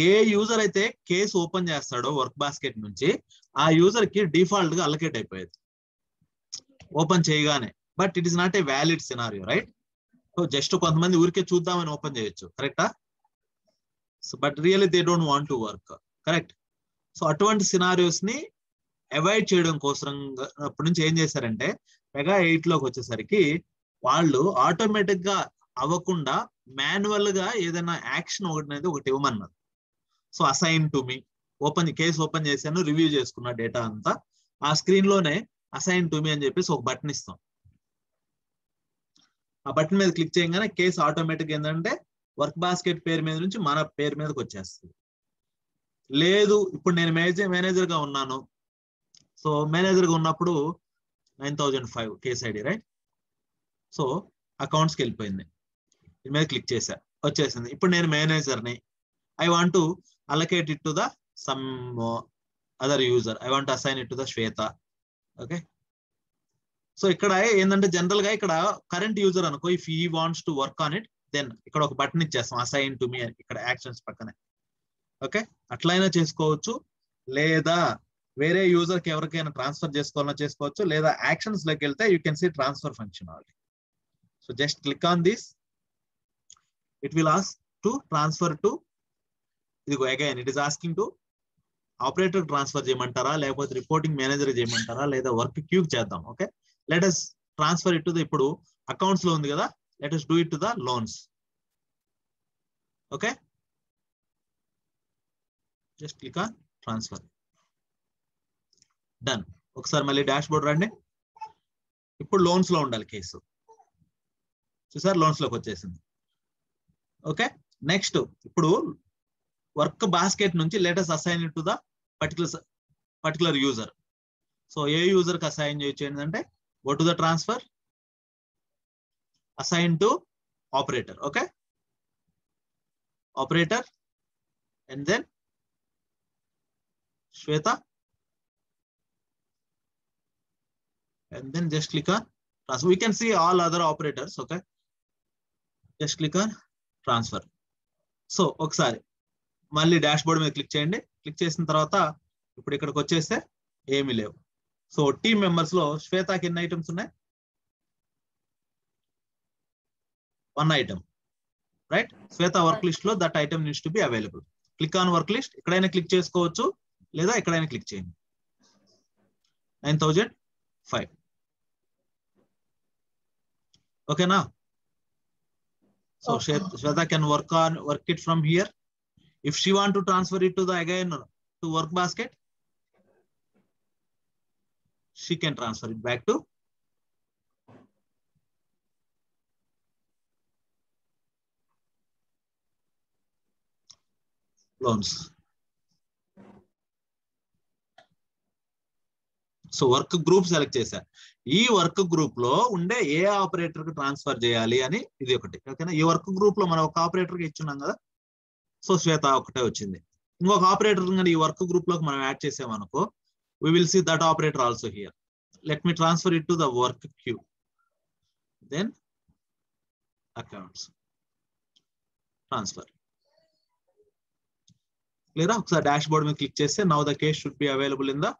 ఏ యూజర్ అయితే కేసు ఓపెన్ చేస్తాడో వర్క్ బాస్కెట్ నుంచి ఆ యూజర్ కి డిఫాల్ట్ గా అలొకేట్ అయిపోయేది ఓపెన్ చేయగానే. But it is not a valid scenario, right? So just కొంతమంది ఊరికే చూద్దామని ఓపెన్ చేయొచ్చు, కరెక్టా? So but really they don't want to work, correct? So అటువంటి సినారియోస్ ని అవాయిడ్ చేయడం కోసం అప్పటి నుంచి ఏం చేశారంటే పెగా 8 లోకి వచ్చేసరికి వాళ్ళు ఆటోమేటిక్ గా అవ్వకుండా మాన్యువల్ గా ఏదైనా యాక్షన్ ఒకటి ఇవ్వమన్నారు. So assign to me, case open చేశాను, రివ్యూ చేసుకున్న డేటా అంతా. ఆ స్క్రీన్ లోనే అసైన్ టు మీ అని చెప్పేసి ఒక బటన్ ఇస్తాం. ఆ బటన్ మీద క్లిక్ చేయగానే కేసు ఆటోమేటిక్ ఏంటంటే వర్క్ బాస్కెట్ పేరు మీద నుంచి మన పేరు మీదకి వచ్చేస్తుంది. లేదు ఇప్పుడు నేను మేనేజర్ గా ఉన్నాను. సో మేనేజర్ గా ఉన్నప్పుడు 9005 కేస్ ఐడి, రైట్? సో అకౌంట్స్కి వెళ్ళిపోయింది, దీని మీద క్లిక్ చేశా, వచ్చేసింది. ఇప్పుడు నేను మేనేజర్ని. I want to allocate it to the some other user. I want to assign it to the Shweta. Okay. So ఇక్కడ ఏంటంటే జనరల్ గా ఇక్కడ కరెంట్ యూజర్ అనుకో, if he wants to work on it, then ఇక్కడ ఒక button ఇచ్చేస్తాం assign to మీ అని, ఇక్కడ యాక్షన్స్ పక్కనే. ఓకే, అట్లయినా చేసుకోవచ్చు, లేదా వేరే యూజర్ కి ఎవరికైనా ట్రాన్స్ఫర్ చేసుకోవాలన్నా చేసుకోవచ్చు, లేదా యాక్షన్స్ లోకి వెళ్తే you can see transfer functionality. So just click on this, it will ask to transfer to, ఇదిగో again it is asking to operator transfer చేయమంటారా, లేకపోతే రిపోర్టింగ్ మేనేజర్ చేయమంటారా, లేదా వర్క్ క్యూ చేద్దాం. Okay, let us transfer it to the, ఇప్పుడు accounts లో ఉంది కదా, let us do it to the loans. Okay, just click on transfer, done. ఒకసారి మళ్ళీ డాష్ బోర్డ్ రండి. ఇప్పుడు లోన్స్ లో ఉండాలి కేసు, చూసారు లోన్స్ లోకి వచ్చేసింది. ఓకే, నెక్స్ట్ ఇప్పుడు వర్క్ బాస్కెట్ నుంచి let us assign it to the particular user. So A user కి అసైన్ చేయొచ్చు ఏంటంటే go to the transfer, assign to operator. Okay, operator, and then Shweta, and then just click on transfer. We can see all other operators. Okay, just click on transfer. So ఒకసారి మళ్ళీ dash board మీద click చేయండి. Click చేసిన తర్వాత ఇప్పుడు ఇక్కడికి వచ్చేస్తే ఏమీ లేవు. సో టీమ్ మెంబర్స్ లో శ్వేతకి ఎన్ని ఐటమ్స్ ఉన్నాయి? 1 item, రైట్? శ్వేత వర్క్ లిస్ట్ లో that item needs to be available. Click on work list, ఎక్కడైనా క్లిక్ చేసుకోవచ్చు, లేదా ఎక్కడైనా క్లిక్ చేయండి. 9005. ఓకేనా? So Shweta can work it from here. If she want to transfer it to the again to work basket, she can transfer it back to loans. So work group select చేశా. ఈ work group లో ఉండే ఏ operator కి ట్రాన్స్ఫర్ చేయాలి అని ఇది ఒకటి. ఓకేనా? ఈ వర్క్ గ్రూప్ లో మనం ఒక ఆపరేటర్ కి ఇచ్చున్నాం కదా, సో శ్వేత ఒకటే వచ్చింది. ఇంకొక ఆపరేటర్ కానీ ఈ వర్క్ గ్రూప్ లోకి మనం add చేసామనుకో, we will see that operator also here. Let me transfer it to the work queue, then accounts, transfer. Clear? ఒకసారి డాష్ బోర్డ్ మీద క్లిక్ చేస్తే now the case should be available in the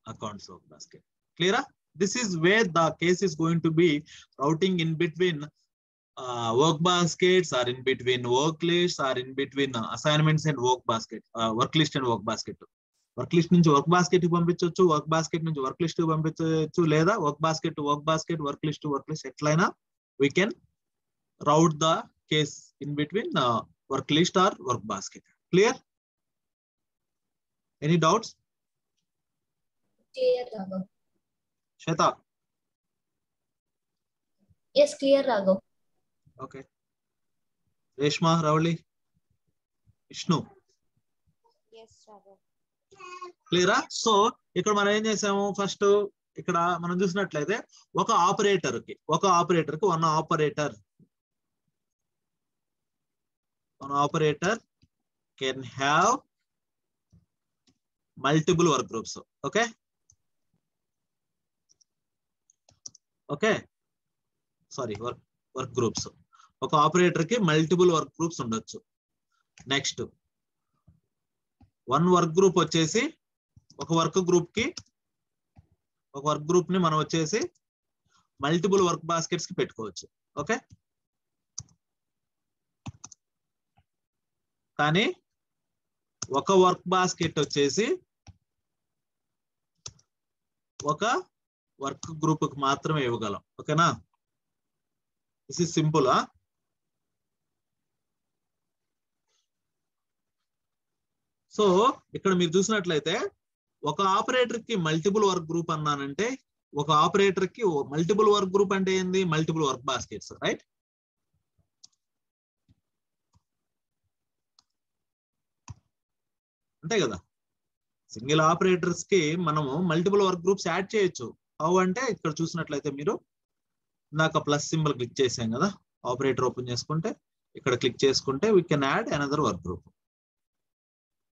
accounts work basket. Clear? This is where the case is going to be routing in between work baskets, or in between work lists, or in between assignments and work basket, work list and work basket. Work list నుంచి work basket కి పంపించవచ్చు, work basket నుంచి work list కి పంపించవచ్చు, లేదా work basket to work basket, work list to work list, ఎట్లయినా we can route the case in between work list or work basket. Clear? Any doubts? Clear, Raghav. Shweta? Yes, clear, Raghav. Okay. Reshma, Ravali, Vishnu? Yes, Raghav. క్లియరా? So ఇక్కడ మనం ఏం చేసాము, first ఇక్కడ మనం చూసినట్లయితే ఒక ఆపరేటర్ కి one operator can have multiple work groups. Okay, sorry, work groups. ఒక ఆపరేటర్ కి మల్టిపుల్ వర్క్ గ్రూప్స్ ఉండొచ్చు. నెక్స్ట్ వన్ వర్క్ గ్రూప్ వచ్చేసి ఒక వర్క్ గ్రూప్ ని మనం వచ్చేసి మల్టిపుల్ వర్క్ బాస్కెట్స్ కి పెట్టుకోవచ్చు. ఓకే, కానీ ఒక వర్క్ బాస్కెట్ వచ్చేసి ఒక వర్క్ గ్రూప్ కి మాత్రమే ఇవ్వగలం. ఓకేనా? This is simple. సో ఇక్కడ మీరు చూసినట్లయితే ఒక ఆపరేటర్ కి మల్టిపుల్ వర్క్ గ్రూప్ అన్నానంటే ఒక ఆపరేటర్ కి మల్టిపుల్ వర్క్ గ్రూప్ అంటే ఏంది మల్టిపుల్ వర్క్ బాస్కెట్స్ రైట్. అంతే కదా. సింగిల్ ఆపరేటర్స్ కి మనము మల్టిపుల్ వర్క్ గ్రూప్స్ యాడ్ చేయొచ్చు. హౌ అంటే ఇక్కడ చూసినట్లయితే మీరు ఇందాక ప్లస్ సింబల్ క్లిక్ చేసాం కదా, ఆపరేటర్ ఓపెన్ చేసుకుంటే ఇక్కడ క్లిక్ చేసుకుంటే we can add another work group.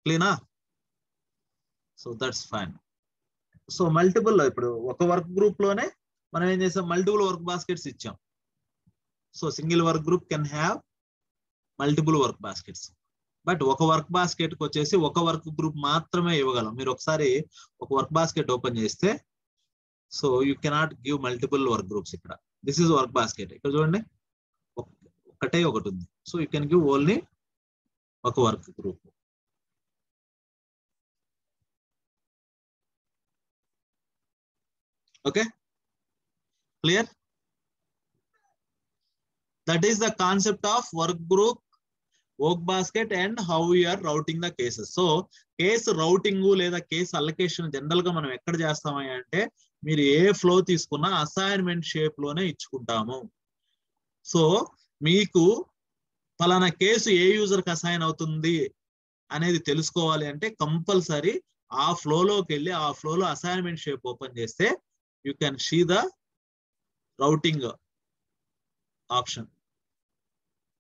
క్లీనా? So that's fine. So multiple ఇప్పుడు ఒక వర్క్ గ్రూప్ లోనే మనం ఏం చేసాం మల్టిపుల్ వర్క్ బాస్కెట్స్ ఇచ్చాం. So single work group can have multiple work baskets. But ఒక వర్క్ బాస్కెట్ కి వచ్చేసి ఒక వర్క్ గ్రూప్ మాత్రమే ఇవ్వగలం. మీరు ఒకసారి ఒక వర్క్ బాస్కెట్ ఓపెన్ చేస్తే so you cannot give multiple work groups. ఇక్కడ దిస్ ఇస్ వర్క్ బాస్కెట్. ఇక్కడ చూడండి ఒకటే ఒకటి ఉంది. So you can give only ఒక work group. Okay, clear? That is the concept of work group, work basket and how we are routing the cases. So case routing లేదా case allocation general గా మనం ఎక్కడ చేస్తామని అంటే మీరు ఏ flow తీసుకున్నా assignment shape లోనే ఇచ్చుకుంటాము. సో మీకు ఫలానా కేసు ఏ యూజర్ కి అసైన్ అవుతుంది అనేది తెలుసుకోవాలి అంటే కంపల్సరీ ఆ ఫ్లోలోకి వెళ్ళి ఆ ఫ్లోలో అసైన్మెంట్ షేప్ ఓపెన్ చేస్తే you can see the routing option.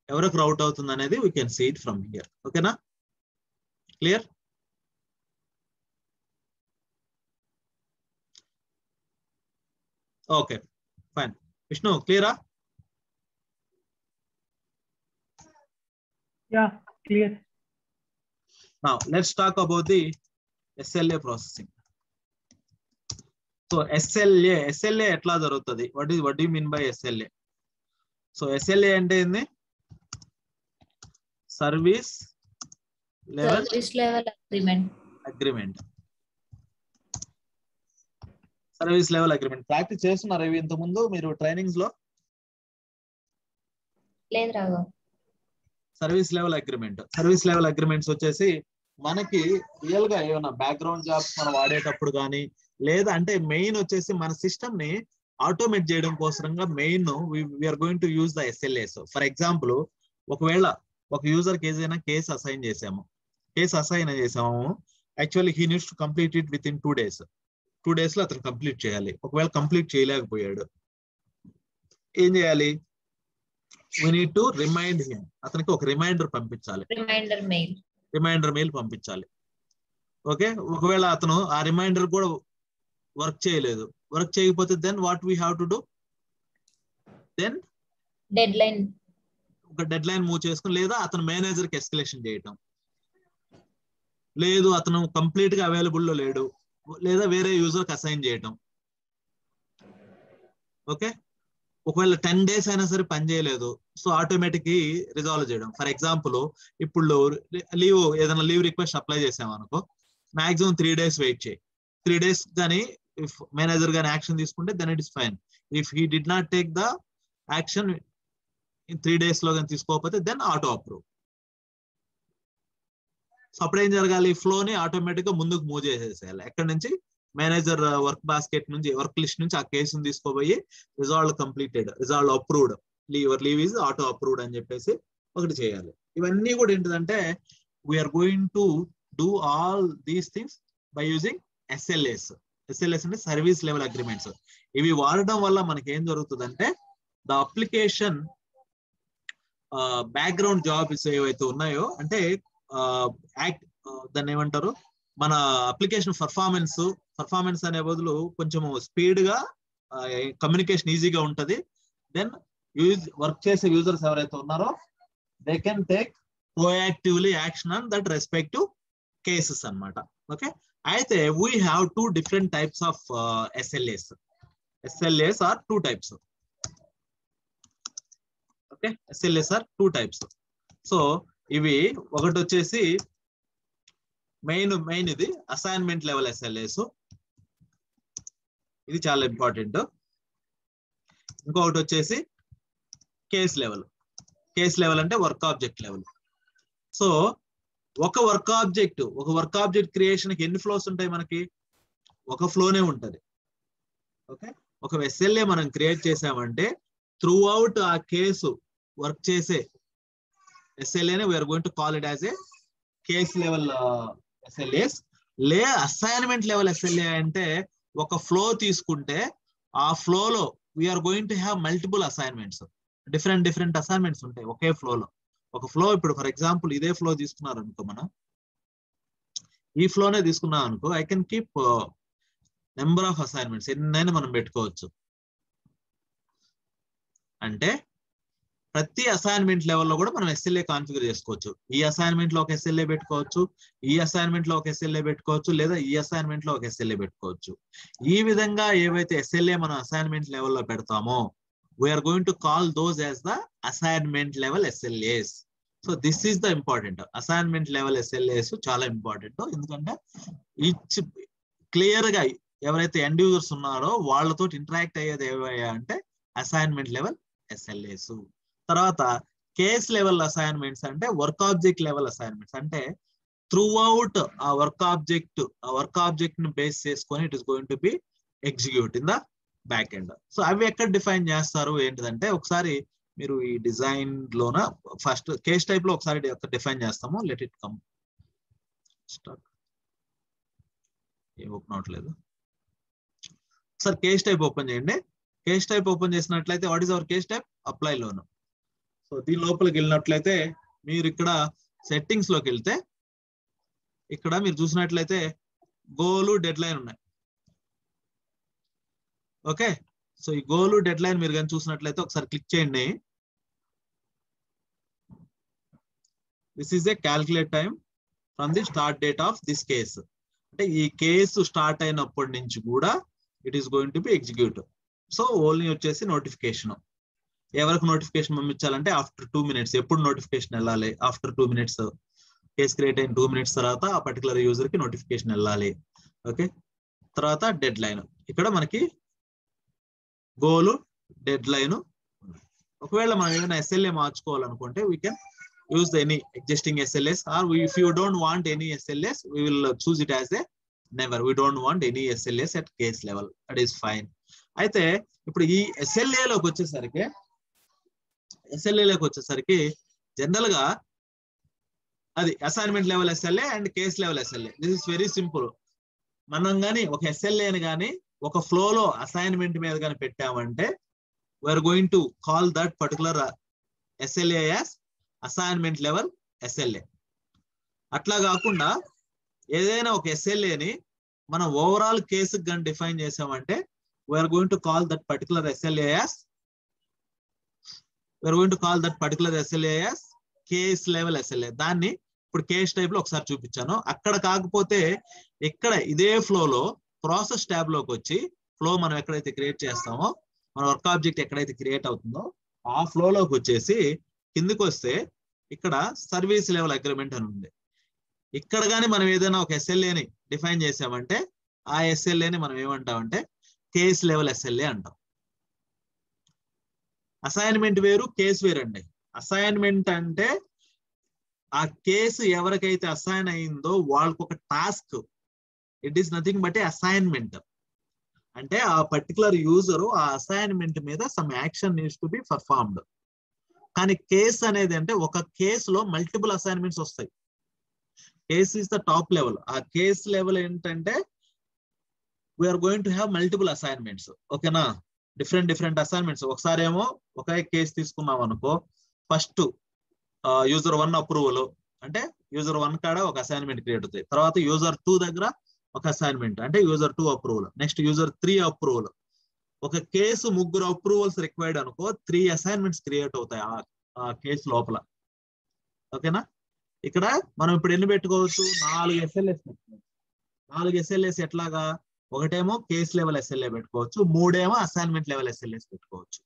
ఎవరికి రౌట్ అవుతుంది అనేది we can see it from here. ఓకేనా? క్లియర్? Okay fine. విష్ణు క్లియరా? Yeah, clear. Now let's talk about the SLA processing. So SLA ఎట్లా జరుగుతుంది? What do you mean by SLA? So SLA అంటే ఏంది? Service level agreement. Service level agreement practice చేస్తున్నారు ఇవి ఇంత ముందు మీరు ట్రైనింగ్స్ లో? లేదు Raghav. Service level agreement. Service level agreements వచ్చేసి మనకి రియల్ గా ఏమైనా బ్యాక్గ్రౌండ్ జాబ్స్ మనం వాడేటప్పుడు కానీ లేదా అంటే మెయిన్ వచ్చేసి మన సిస్టమ్ ని ఆటోమేట్ చేయడం కోసంగా main we are going to use the SLAs. For example ఒకవేళ ఒక యూజర్ కి ఏదైనా కేసు అసైన్ చేసాము actually he needs to complete it within 2 days. 2 days లో అతను కంప్లీట్ చేయాలి. ఒకవేళ కంప్లీట్ చేయలేకపోయాడు ఏం చేయాలి? we need to remind him. అతనికి ఒక రిమైండర్ పంపించాలి, రిమైండర్ మెయిల్ పంపించాలి. ఓకే, ఒకవేళ అతను ఆ రిమైండర్ కూడా వర్క్ చేయకపోతే then what we have to do? Then ఒక డెడ్ లైన్ మూవ్ చేసుకుని లేదా అతను మేనేజర్ కి ఎస్కలేషన్ చేయటం, లేదు అతను కంప్లీట్ గా అవైలబుల్ లో లేడు లేదా వేరే యూజర్ కి అసైన్ చేయటం. ఓకే, ఒకవేళ 10 days అయినా సరే పని చేయలేదు సో ఆటోమేటిక్ రిజాల్వ్ చేయడం. ఫర్ ఎగ్జాంపుల్ ఇప్పుడు ఏదైనా లీవ్ రిక్వెస్ట్ అప్లై చేసాం అనుకో, మాక్సిమం 3 days వెయిట్ చేయి. 3 days కానీ ఇఫ్ మేనేజర్ కానీ యాక్షన్ తీసుకుంటే then it is fine. If he did not take the action in 3 days లో కానీ తీసుకోకపోతే దెన్ ఆటో అప్రూవ్. సో అప్పుడు ఏం జరగాలి? ఫ్లోని ఆటోమేటిక్ గా ముందుకు మూవ్ చేసేసేయాలి. ఎక్కడి నుంచి? మేనేజర్ వర్క్ బాస్కెట్ నుంచి వర్క్ లిస్ట్ నుంచి ఆ కేసును తీసుకోపోయి resolve completed, resolve approved, leave is auto approved అని చెప్పేసి ఒకటి చేయాలి. ఇవన్నీ కూడా ఏంటిదంటే we are going to do all these things by using SLAs. SLAs అంటే సర్వీస్ లెవెల్ అగ్రిమెంట్స్. ఇవి వాడడం వల్ల మనకి ఏం జరుగుతుందంటే ద అప్లికేషన్ బ్యాక్గ్రౌండ్ జాబ్స్ ఏవైతే ఉన్నాయో అంటే దాన్ని ఏమంటారు, మన అప్లికేషన్ పర్ఫార్మెన్స్ అనే బదులు కొంచెం స్పీడ్ గా కమ్యూనికేషన్ ఈజీగా ఉంటది. దెన్ వర్క్ చేసే యూజర్స్ ఎవరైతే ఉన్నారో they can take proactively action on that respective cases అన్నమాట. ఓకే, అయితే we have 2 different types of SLAs. SLAs are 2 types. Okay, SLAs are 2 types. So ఇవి ఒకటి వచ్చేసి మెయిన్ ఇది అసైన్మెంట్ లెవెల్ ఎస్ఎల్ఏస్, ఇది చాలా ఇంపార్టెంట్. ఇంకొకటి వచ్చేసి కేస్ లెవెల్ అంటే వర్క్ ఆబ్జెక్ట్ లెవెల్. సో ఒక వర్క్ ఆబ్జెక్ట్ క్రియేషన్ కి ఎన్ని ఫ్లోస్ ఉంటాయి మనకి? ఒక ఫ్లోనే ఉంటది. ఓకే, ఒక SLA మనం క్రియేట్ చేసామంటే త్రూ అవుట్ ఆ కేసు వర్క్ చేసే SLA ని we're going to call it as a case level SLAs. Assignment level SLA అంటే ఒక ఫ్లో తీసుకుంటే ఆ ఫ్లోలో we're going to have multiple assignments, different assignments ఉంటాయి ఒకే ఫ్లోలో. ఒక ఫ్లో ఇప్పుడు ఫర్ ఎగ్జాంపుల్ ఇదే ఫ్లో తీసుకున్నారు అనుకో, మనం ఈ ఫ్లోనే తీసుకున్నాం అనుకో, I can keep number of assignments, ఎన్నైనా మనం పెట్టుకోవచ్చు. అంటే ప్రతి అసైన్మెంట్ లెవెల్లో కూడా మనం SLA కాన్ఫిగర్ చేసుకోవచ్చు. ఈ అసైన్మెంట్ లో ఒక SLA పెట్టుకోవచ్చు, ఈ అసైన్మెంట్ లో ఒక SLA పెట్టుకోవచ్చు, లేదా ఈ అసైన్మెంట్ లో ఒక SLA పెట్టుకోవచ్చు. ఈ విధంగా ఏవైతే SLA మనం అసైన్మెంట్ లెవెల్లో పెడతామో we're going to call those as the assignment level SLAs. So this is the important. Assignment level SLAs చాలా ఇంపార్టెంట్. ఎందుకంటే ఈచ్ క్లియర్ గా ఎవరైతే ఎండ్ యూజర్స్ ఉన్నారో వాళ్ళతో ఇంటరాక్ట్ అయ్యేది ఏవయ్యా అంటే అసైన్మెంట్ లెవెల్ SLAs. తర్వాత కేస్ లెవెల్ అసైన్మెంట్స్ అంటే వర్క్ ఆబ్జెక్ట్ లెవెల్ అసైన్మెంట్స్. అంటే త్రూ అవుట్ ఆ వర్క్ ఆబ్జెక్ట్ ని బేస్ చేసుకొని it is going to be execute in the back end. So అవి ఎక్కడ డిఫైన్ చేస్తారు ఏంటిదంటే, ఒకసారి మీరు ఈ డిజైన్ లోన ఫస్ట్ కేస్ టైప్ లో ఒకసారి డిఫైన్ చేస్తాము. Let it come start. ఏం ఓపెన్ అవట్లేదు. సార్ కేస్ టైప్ ఓపెన్ చేయండి. కేస్ టైప్ ఓపెన్ చేసినట్లయితే what is our case type? Apply loan. So దీని లోపలికి వెళ్ళినట్లయితే మీరు ఇక్కడ సెట్టింగ్స్ లోకి వెళ్తే ఇక్కడ మీరు చూసినట్లయితే గోలు డెడ్ లైన్ ఉన్నాయి. ఓకే, సో ఈ గోలు డెడ్ లైన్ మీరు కానీ చూసినట్లయితే ఒకసారి క్లిక్ చేయండి. This is a calculate time from the start date of this case. అంటే ఈ కేసు స్టార్ట్ అయినప్పటి నుంచి కూడా it is going to be execute. So only వచ్చేసి నోటిఫికేషన్, ఎవరికి నోటిఫికేషన్ పంపించాలంటే ఆఫ్టర్ 2 minutes. ఎప్పుడు నోటిఫికేషన్ వెళ్ళాలి? After 2 minutes. కేసు క్రియేట్ అయిన 2 minutes తర్వాత ఆ పర్టికులర్ యూజర్ కి నోటిఫికేషన్ వెళ్ళాలి. ఓకే, తర్వాత డెడ్ లైన్. ఇక్కడ మనకి గోలు డెడ్ లైన్. ఒకవేళ మనం ఏదైనా SLA మార్చుకోవాలనుకుంటే we can use the any existing SLAs, or if you don't want any SLAs, we will choose it as a never. We don't want any SLAs at case level. That is fine. అయితే ఇప్పుడు ఈ SLA లోకి వచ్చేసరికి general గా అది assignment level SLA and case level SLA. This is very simple. మనం కానీ ఒక SLAని కానీ ఒక ఫ్లోలో అసైన్మెంట్ మీద కానీ పెట్టామంటే we're going to call that particular SLA as assignment level SLA. అట్లా కాకుండా ఏదైనా ఒక SLAని మనం ఓవరాల్ కేసుకి కానీ డిఫైన్ చేసామంటే we're going to call that particular SLA as case level SLA. దాన్ని ఇప్పుడు కేస్ టైప్ లో ఒకసారి చూపించాను. అక్కడ కాకపోతే ఇక్కడ ఇదే ఫ్లోలో ప్రాసెస్ ట్యాబ్ లోకి వచ్చి ఫ్లో మనం ఎక్కడైతే క్రియేట్ చేస్తామో, మన వర్క్ ఆబ్జెక్ట్ ఎక్కడైతే క్రియేట్ అవుతుందో ఆ ఫ్లోలోకి వచ్చేసి కిందికి వస్తే ఇక్కడ సర్వీస్ లెవెల్ అగ్రిమెంట్ అని ఉంది. ఇక్కడ కానీ మనం ఏదైనా ఒక SLAని డిఫైన్ చేసామంటే ఆ SLAని మనం ఏమంటామంటే కేస్ లెవెల్ SLA అంటాం. అసైన్మెంట్ వేరు, కేసు వేరు అండి. అసైన్మెంట్ అంటే ఆ కేసు ఎవరికైతే అసైన్ అయిందో వాళ్ళకు ఒక task, it is nothing but a assignment. అంటే ఆ పర్టికులర్ యూజరు ఆ అసైన్మెంట్ మీద some action needs to be performed. కానీ కేసు అనేది అంటే ఒక కేసులో మల్టిపుల్ అసైన్మెంట్స్ వస్తాయి. Case is the top level. ఆ కేసు లెవెల్ ఏంటంటే we're going to have multiple assignments. ఓకేనా, డిఫరెంట్ అసైన్మెంట్స్. ఒకసారి ఏమో ఒకే కేసు తీసుకున్నాం అనుకో, ఫస్ట్ యూజర్ 1 అప్రూవల్ అంటే యూజర్ 1 కాడ ఒక అసైన్మెంట్ క్రియేట్ అవుతాయి. తర్వాత యూజర్ 2 దగ్గర ఒక అసైన్మెంట్ అంటే user 2 approval. Next user 3 approval. ఒక కేసు 3 అప్రూవల్స్ రిక్వైర్డ్ అనుకో, 3 అసైన్మెంట్స్ క్రియేట్ అవుతాయి ఆ కేసు లోపల. ఓకేనా, ఇక్కడ మనం ఇప్పుడు ఎన్ని పెట్టుకోవచ్చు? 4 SLAs పెట్టుకోవచ్చు. 4 SLAs ఎట్లాగా? ఒకటేమో కేస్ లెవెల్ SLA పెట్టుకోవచ్చు, 3 ఏమో అసైన్మెంట్ లెవెల్ SLAs పెట్టుకోవచ్చు.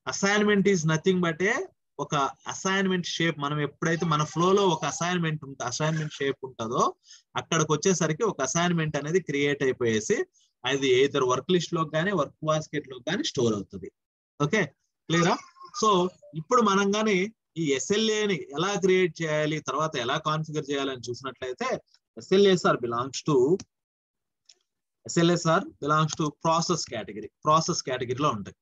అసైన్మెంట్ ఈజ్ నథింగ్ బట్ ఏ ఒక అసైన్మెంట్ షేప్. మనం ఎప్పుడైతే మన ఫ్లోలో ఒక అసైన్మెంట్ షేప్ ఉంటుందో అక్కడికి వచ్చేసరికి ఒక అసైన్మెంట్ అనేది క్రియేట్ అయిపోయేసి అది ఏదర్ వర్క్ లిస్ట్ లో కానీ వర్క్ బాస్కెట్ లో కానీ స్టోర్ అవుతుంది. ఓకే, క్లియరా? సో ఇప్పుడు మనం కానీ ఈ ఎస్ఎల్ఏని ఎలా క్రియేట్ చేయాలి, తర్వాత ఎలా కాన్ఫిగర్ చేయాలని చూసినట్లయితే SLAs belongs to process category. Process కేటగిరీలో ఉంటాయి.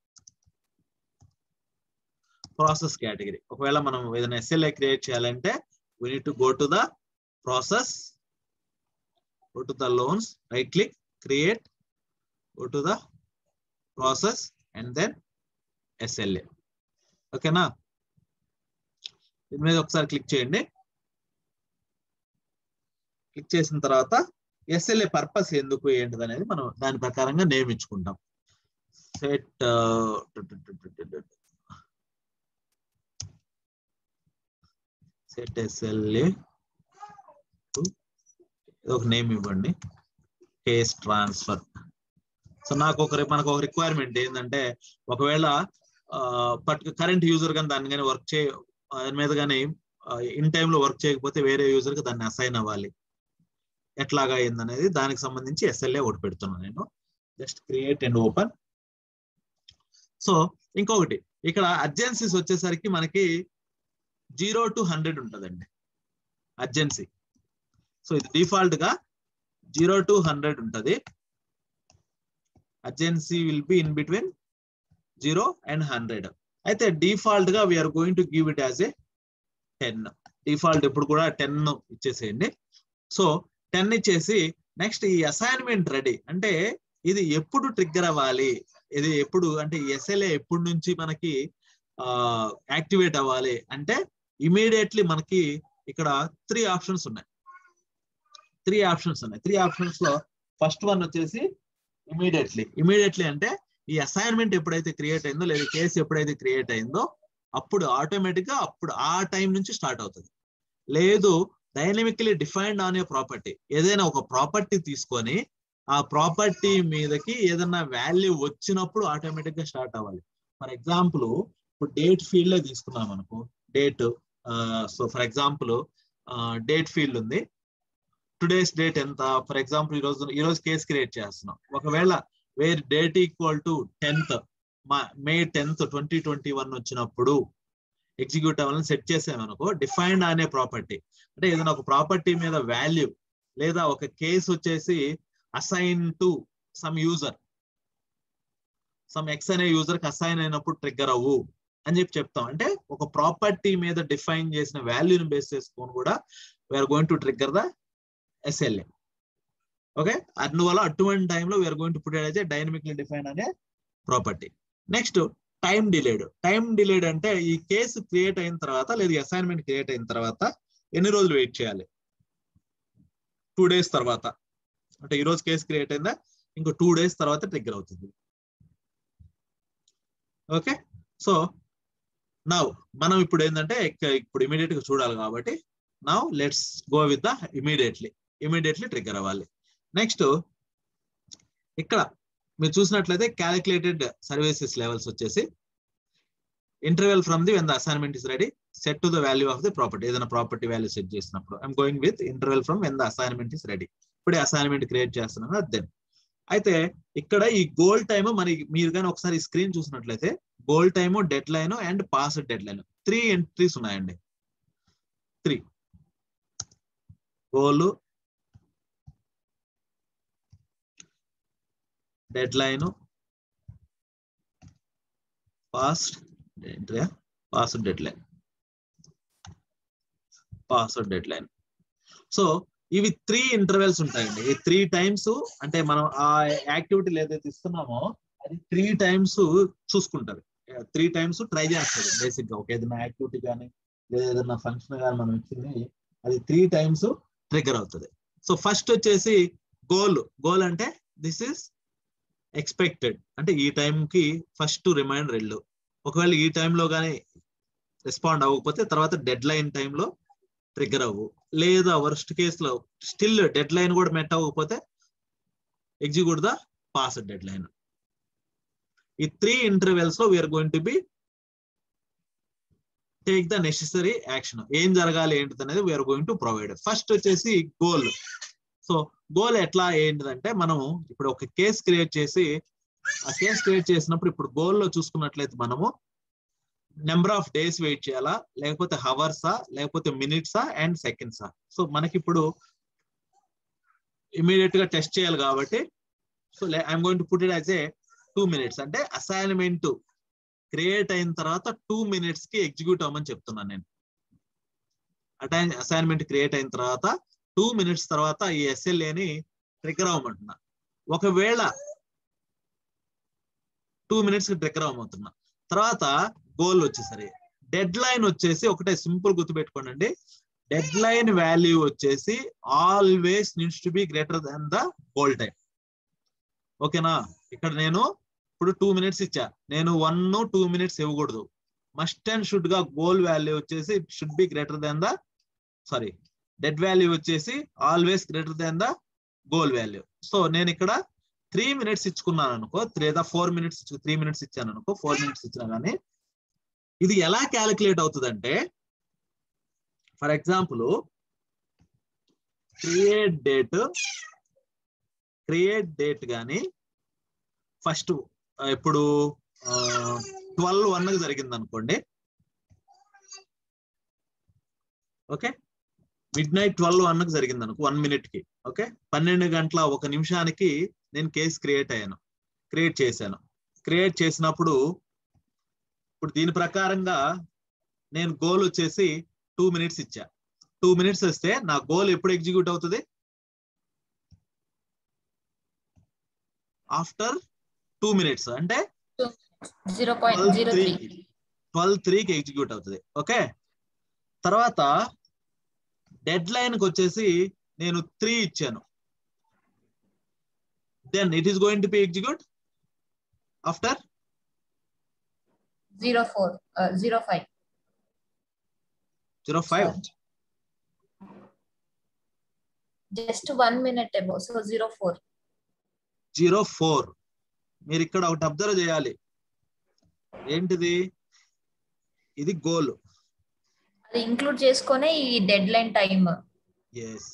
Process category. ఒకవేళ మనం ఏదైనా SLA క్రియేట్ చేయాలంటే we need to go to the process, go to the loans, right click, create, go to the process and then SLA. ఓకేనా? దీని మీద ఒకసారి క్లిక్ చేయండి. క్లిక్ చేసిన తర్వాత SLA పర్పస్ ఎందుకు ఏంటిది అనేది మనం దాని ప్రకారంగా నేమ్ ఇచ్చుకుంటాం. సెట్ SLA ఒక నేమ్ ఇవ్వండి, కేస్ ట్రాన్స్ఫర్. సో మనకు ఒక రిక్వైర్మెంట్ ఏంటంటే ఒకవేళ కరెంట్ యూజర్ కానీ దాన్ని కానీ దాని మీద కానీ ఇన్ టైంలో వర్క్ చేయకపోతే వేరే యూజర్ కి దాన్ని అసైన్ అవ్వాలి. ఎట్లాగా అయిందనేది దానికి సంబంధించి SLA ఒకటి పెడుతున్నాను నేను. Just create and open. So ఇంకొకటి ఇక్కడ అర్జెన్సీస్ వచ్చేసరికి మనకి 0 to 100 ఉంటుందండి అర్జెన్సీ. సో ఇది డిఫాల్ట్ గా 0 to 100 ఉంటుంది. Urgency will be in between 0 and 100. అయితే డిఫాల్ట్ గా we're going to give it as a 10. Default ఎప్పుడు కూడా 10 ఇచ్చేసేయండి. సో 10 ఇచ్చేసి నెక్స్ట్ ఈ అసైన్మెంట్ రెడీ అంటే ఇది ఎప్పుడు ట్రిగ్గర్ అవ్వాలి, ఇది ఎప్పుడు అంటే SLA ఎప్పుడు నుంచి మనకి యాక్టివేట్ అవ్వాలి అంటే ఇమీడియట్లీ మనకి ఇక్కడ 3 ఆప్షన్స్ ఉన్నాయి. 3 ఆప్షన్స్ లో ఫస్ట్ వన్ వచ్చేసి ఇమీడియట్లీ అంటే ఈ అసైన్మెంట్ ఎప్పుడైతే క్రియేట్ అయిందో లేదా కేసు ఎప్పుడైతే క్రియేట్ అయిందో అప్పుడు ఆటోమేటిక్ గా అప్పుడు ఆ టైం నుంచి స్టార్ట్ అవుతుంది. లేదు dynamically defined on a property, ఏదైనా ఒక ప్రాపర్టీ తీసుకొని ఆ ప్రాపర్టీ మీదకి ఏదైనా వాల్యూ వచ్చినప్పుడు ఆటోమేటిక్ గా స్టార్ట్ అవ్వాలి. ఫర్ ఎగ్జాంపుల్ ఇప్పుడు డేట్ ఫీల్డ్ లో తీసుకున్నాం అనుకో, date. So for example date field ఉంది, టుడేస్ డేట్ ఎంత, ఫర్ ఎగ్జాంపుల్ ఈరోజు కేసు క్రియేట్ చేస్తున్నాం. ఒకవేళ where date equal to 10th May 10th 2021 వచ్చినప్పుడు ఎగ్జిక్యూట్ అవ్వాలని సెట్ చేసామనుకో, డిఫైన్డ్ అనే ప్రాపర్టీ అంటే ఏదైనా ఒక ప్రాపర్టీ మీద వాల్యూ లేదా ఒక కేసు వచ్చేసి assign to some user, some X అనే యూజర్ కి అసైన్ అయినప్పుడు ట్రిగ్గర్ అవ్వు అని చెప్తాం. అంటే ఒక ప్రాపర్టీ మీద డిఫైన్ చేసిన వాల్యూని బేస్ చేసుకొని కూడా we're going to trigger the SLA. Okay, అందువల్ల అటువంటి టైంలో we're going to put it as a dynamically define అనే ప్రాపర్టీ. నెక్స్ట్ టైం డిలేడ్ అంటే ఈ కేసు క్రియేట్ అయిన తర్వాత లేదా అసైన్మెంట్ క్రియేట్ అయిన తర్వాత ఎన్ని రోజులు వెయిట్ చేయాలి? 2 days తర్వాత. అంటే ఈ రోజు కేసు క్రియేట్ అయిందా, ఇంకో 2 days తర్వాత ట్రిగ్గర్ అవుతుంది. ఓకే, సో నౌ మనం ఇప్పుడు ఏంటంటే ఇప్పుడు ఇమీడియట్ గా చూడాలి కాబట్టి now let's go with the immediately trigger అవ్వాలి. నెక్స్ట్ ఇక్కడ మీరు చూసినట్లయితే క్యాలిక్యులేటెడ్ సర్వీసెస్ లెవెల్స్ వచ్చేసి interval from the when the assignment is ready set to the value of the property. ఏదైనా ప్రాపర్టీ వాల్యూ సెట్ చేసినప్పుడు I'm going with interval from when the assignment is ready. ఇప్పుడే assignment create చేస్తున్నాను then. అయితే ఇక్కడ ఈ goal time మీరు కానీ ఒకసారి స్క్రీన్ చూసినట్లయితే goal time, dead line and passed dead line 3 entries ఉన్నాయండి. 3 goal, dead line, pass dead line. So ఇవి 3 ఇంటర్వెల్స్ ఉంటాయండి. ఈ 3 times అంటే మనం ఆ యాక్టివిటీ ఏదైతే ఇస్తున్నామో అది 3 times చూసుకుంటది. 3 times ట్రై చేస్తుంది బేసిక్ గా. ఒక ఏదైనా యాక్టివిటీ కానీ లేదా ఏదైనా ఫంక్షన్ కానీ మనం ఇచ్చింది అది 3 times ట్రిగ్గర్ అవుతుంది. సో ఫస్ట్ వచ్చేసి గోల్ అంటే దిస్ ఇస్ ఎక్స్పెక్టెడ్ అంటే ఈ టైంకి ఫస్ట్ రిమైండర్ వెళ్ళు. ఒకవేళ ఈ టైంలో కానీ రెస్పాండ్ అవ్వకపోతే తర్వాత డెడ్ లైన్ టైంలో ట్రిగ్గర్ అవ్వు. లేదా వర్స్ట్ కేసులో స్టిల్ డెడ్ లైన్ కూడా మెట్ అవ్వకపోతే execute the passed deadline. ఈ 3 intervals లో we're going to be take the necessary action. ఏం జరగాలి ఏంటిది అనేది we're going to provide. First వచ్చేసి గోల్. సో గోల్ ఎట్లా ఏంటిదంటే మనము ఇప్పుడు ఒక కేసు క్రియేట్ చేసి ఆ కేసు క్రియేట్ చేసినప్పుడు ఇప్పుడు గోల్లో చూసుకున్నట్లయితే మనము నెంబర్ ఆఫ్ డేస్ వెయిట్ చేయాలా, లేకపోతే హవర్సా, లేకపోతే మినిట్సా అండ్ సెకండ్సా. సో మనకి ఇప్పుడు ఇమీడియట్ గా టెస్ట్ చేయాలి కాబట్టి so I'm going to put it as A 2 minutes. అంటే అసైన్మెంట్ క్రియేట్ అయిన తర్వాత 2 minutes కి ఎగ్జిక్యూట్ అవ్వమని చెప్తున్నాను నేను. అసైన్మెంట్ క్రియేట్ అయిన తర్వాత 2 minutes తర్వాత ఈ SLAని ట్రిగ్గర్ అవ్వమంటున్నా. ఒకవేళ 2 minutes కి ట్రిగ్గర్ అవ్వమంటున్నా తర్వాత గోల్ వచ్చేసరి డెడ్ లైన్ వచ్చేసి ఒకటే సింపుల్ గుర్తుపెట్టుకోండి అండి. డెడ్ లైన్ వాల్యూ వచ్చేసి always needs to B greater than the goal time. ఓకేనా? ఇక్కడ నేను ఇప్పుడు 2 minutes ఇచ్చా, నేను 1-2 minutes ఇవ్వకూడదు. మస్ట్ అండ్ షుడ్ గా గోల్ వాల్యూ వచ్చేసి should be greater than the dead value వచ్చేసి always greater than the goal value. So నేను ఇక్కడ 3 minutes ఇచ్చుకున్నాను అనుకో, లేదా 4 minutes 3 minutes ఇచ్చాను అనుకో, 4 minutes ఇచ్చినా కానీ ఇది ఎలా క్యాలిక్యులేట్ అవుతుందంటే, ఫర్ ఎగ్జాంపుల్ క్రియేట్ డేట్ కానీ ఫస్ట్ ఇప్పుడు 12:01 జరిగింది అనుకోండి. ఓకే, midnight 12:01 జరిగింది అనుకో, 1 minute కి. ఓకే, 12:01 నేను కేసు క్రియేట్ చేశాను. క్రియేట్ చేసినప్పుడు ఇప్పుడు దీని ప్రకారంగా నేను గోల్ వచ్చేసి 2 minutes ఇచ్చా. 2 minutes వస్తే నా గోల్ ఎప్పుడు ఎగ్జిక్యూట్ అవుతుంది? ఆఫ్టర్ 2 minutes, అంటే 12:03కి ఎగ్జిక్యూట్ అవుతుంది. ఓకే, తర్వాత డెడ్ లైన్ కి వచ్చేసి నేను 3 ఇచ్చాను. Then it is going to be execute after 05. Just 1 minute ago, so 04. మీరు ఇక్కడ ఒకటి అబ్జర్వ్ చేయాలి. ఏంటిది? ఇది గోల్, అది ఇంక్లూడ్ చేసుకొని ఈ deadline time. Yes,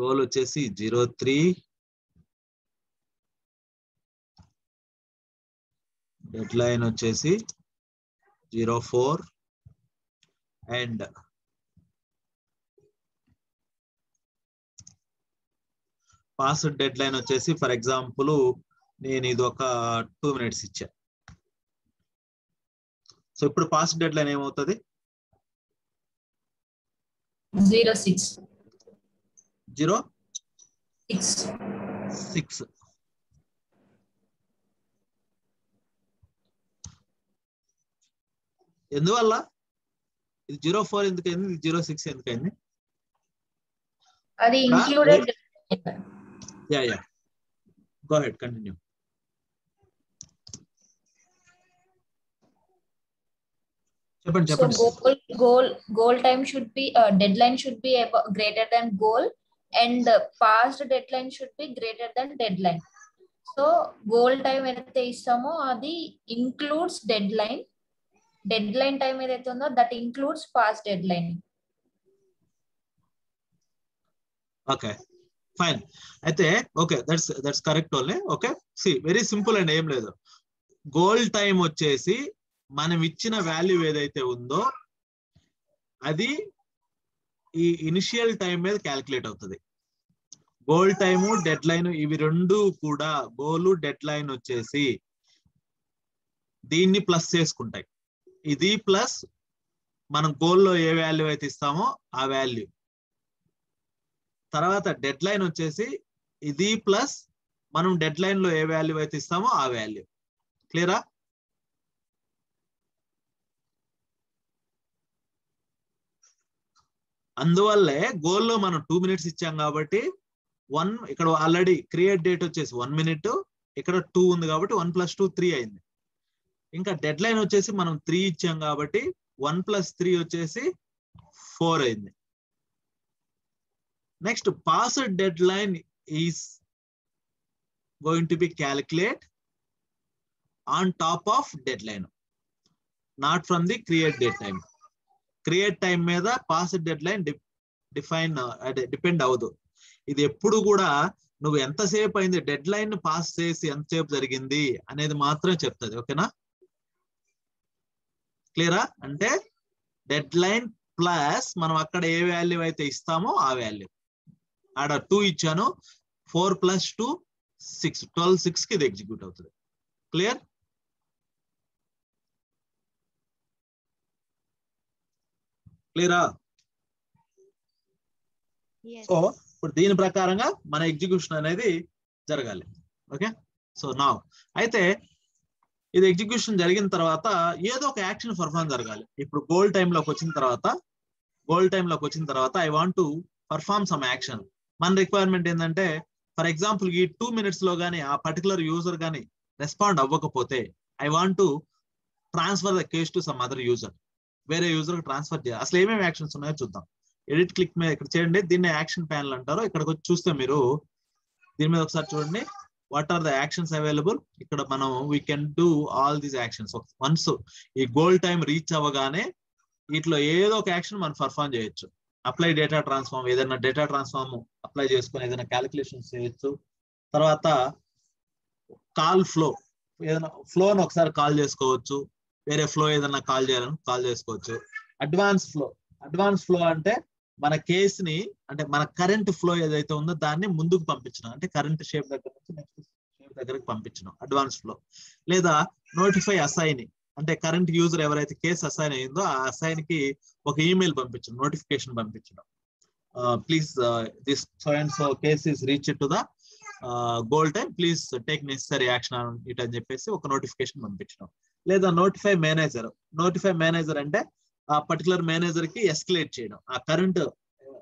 goal వచ్చేసి 03, డెడ్ లైన్ వచ్చేసి 04 అండ్ పాస్ డెడ్ లైన్ వచ్చేసి ఫర్ ఎగ్జాంపుల్ నేను ఇది ఒక 2 minutes ఇచ్చా. సో ఇప్పుడు పాస్ డెడ్ లైన్ ఏమవుతుంది? 06. ఎందువల్ల ఇది 04 ఎందుకైంది, ఇది 06 ఎందుకైంది? అది included. Yeah. Go ahead, continue. చెప్పండి. So goal time should be deadline should be greater than goal, and past deadline should be greater than deadline. So goal time ఏదైతే ఇస్తామో అది includes deadline time ఏదైతే ఉందో that includes past deadline. Okay, fine. అయితే okay, that's correct only. Okay, see very simple and ఏం లేదు. Goal time వచ్చేసి మనం ఇచ్చిన వాల్యూ ఏదైతే ఉందో అది ఈ ఇనిషియల్ టైం మీద క్యాలిక్యులేట్ అవుతుంది. గోల్ టైము డెడ్ లైన్ ఇవి రెండు కూడా, గోలు డెడ్ లైన్ వచ్చేసి దీన్ని ప్లస్ చేసుకుంటాయి. ఇది ప్లస్ మనం గోల్లో ఏ వాల్యూ అయితే ఇస్తామో ఆ వాల్యూ, తర్వాత డెడ్ లైన్ వచ్చేసి ఇది ప్లస్ మనం డెడ్ లైన్ లో ఏ వాల్యూ అయితే ఇస్తామో ఆ వాల్యూ. క్లియరా? అందువల్లే గోల్లో మనం 2 minutes ఇచ్చాం కాబట్టి 1 ఇక్కడ ఆల్రెడీ క్రియేట్ డేట్ వచ్చేసి 1 minute, ఇక్కడ 2 ఉంది కాబట్టి 1 + 2 3 అయింది. ఇంకా డెడ్ లైన్ వచ్చేసి మనం 3 ఇచ్చాం కాబట్టి 1 + 3 వచ్చేసి 4 అయింది. Next passed dead line is going to B calculate on top of dead line, not from the create date time. Create time మీద పాస్డ్ డెడ్ లైన్ డిపెండ్ అవ్వదు. ఇది ఎప్పుడు కూడా నువ్వు ఎంతసేపు అయింది, డెడ్ లైన్ పాస్ చేసి ఎంతసేపు జరిగింది అనేది మాత్రమే చెప్తుంది. ఓకేనా? క్లియరా? అంటే డెడ్ లైన్ ప్లస్ మనం అక్కడ ఏ వాల్యూ అయితే ఇస్తామో ఆ వాల్యూ. ఆడ 2 ఇచ్చాను, 4 + 2 6, 12 6 కి ఇది ఎగ్జిక్యూట్ అవుతుంది. క్లియర్? క్లియరా? Yes. సో ఇప్పుడు దీని ప్రకారంగా మన ఎగ్జిక్యూషన్ అనేది జరగాలి. ఓకే, సో నా అయితే ఇది ఎగ్జిక్యూషన్ జరిగిన తర్వాత ఏదో ఒక యాక్షన్ పర్ఫార్మ్ జరగాలి. ఇప్పుడు గోల్ టైంలోకి వచ్చిన తర్వాత I want to perform some action. మన రిక్వైర్మెంట్ ఏంటంటే ఫర్ ఎగ్జాంపుల్ ఈ 2 minutes లో కానీ ఆ పర్టికులర్ యూజర్ కానీ రెస్పాండ్ అవ్వకపోతే I want to transfer the case to some other user. వేరే యూజర్ ట్రాన్స్ఫర్ చేయాలి. అసలు ఏమేమి యాక్షన్స్ ఉన్నాయో చూద్దాం. ఎడిట్ క్లిక్ మీద ఇక్కడ చేయండి. దీన్ని యాక్షన్ ప్యానల్ అంటారు. ఇక్కడికి వచ్చి చూస్తే మీరు దీని మీద ఒకసారి చూడండి. What are the actions available? ఇక్కడ మనం we can do all these actions. Once ఈ గోల్ టైం రీచ్ అవ్వగానే వీటిలో ఏదో ఒక యాక్షన్ మనం పర్ఫార్మ్ చేయొచ్చు. అప్లై డేటా ట్రాన్స్ఫార్మ్, ఏదైనా డేటా ట్రాన్స్ఫార్మ్ అప్లై చేసుకుని ఏదైనా క్యాలిక్యులేషన్స్ చేయొచ్చు. తర్వాత కాల్ ఫ్లో, ఏదైనా ఫ్లోని ఒకసారి కాల్ చేసుకోవచ్చు. వేరే ఫ్లో ఏదైనా కాల్ చేయాలని కాల్ చేసుకోవచ్చు. అడ్వాన్స్ ఫ్లో అంటే మన కేసుని, అంటే మన కరెంట్ ఫ్లో ఏదైతే ఉందో దాన్ని ముందుకు పంపించడం, అంటే కరెంట్ షేప్ దగ్గర నుంచి నెక్స్ట్ షేప్ దగ్గరకు పంపించడం అడ్వాన్స్ ఫ్లో. లేదా నోటిఫై అసైన్, అంటే కరెంట్ యూజర్ ఎవరైతే కేసు అసైన్ అయిందో ఆ అసైన్ కి ఒక ఈమెయిల్ పంపించడం, నోటిఫికేషన్ పంపించడం. Please this so and so case is reach to the goal time, please take necessary action on it అని చెప్పేసి ఒక నోటిఫికేషన్ పంపించడం. లేదా నోటిఫై మేనేజర్ అంటే ఆ పర్టికులర్ మేనేజర్ కి ఎస్కలేట్ చేయడం. ఆ కరెంట్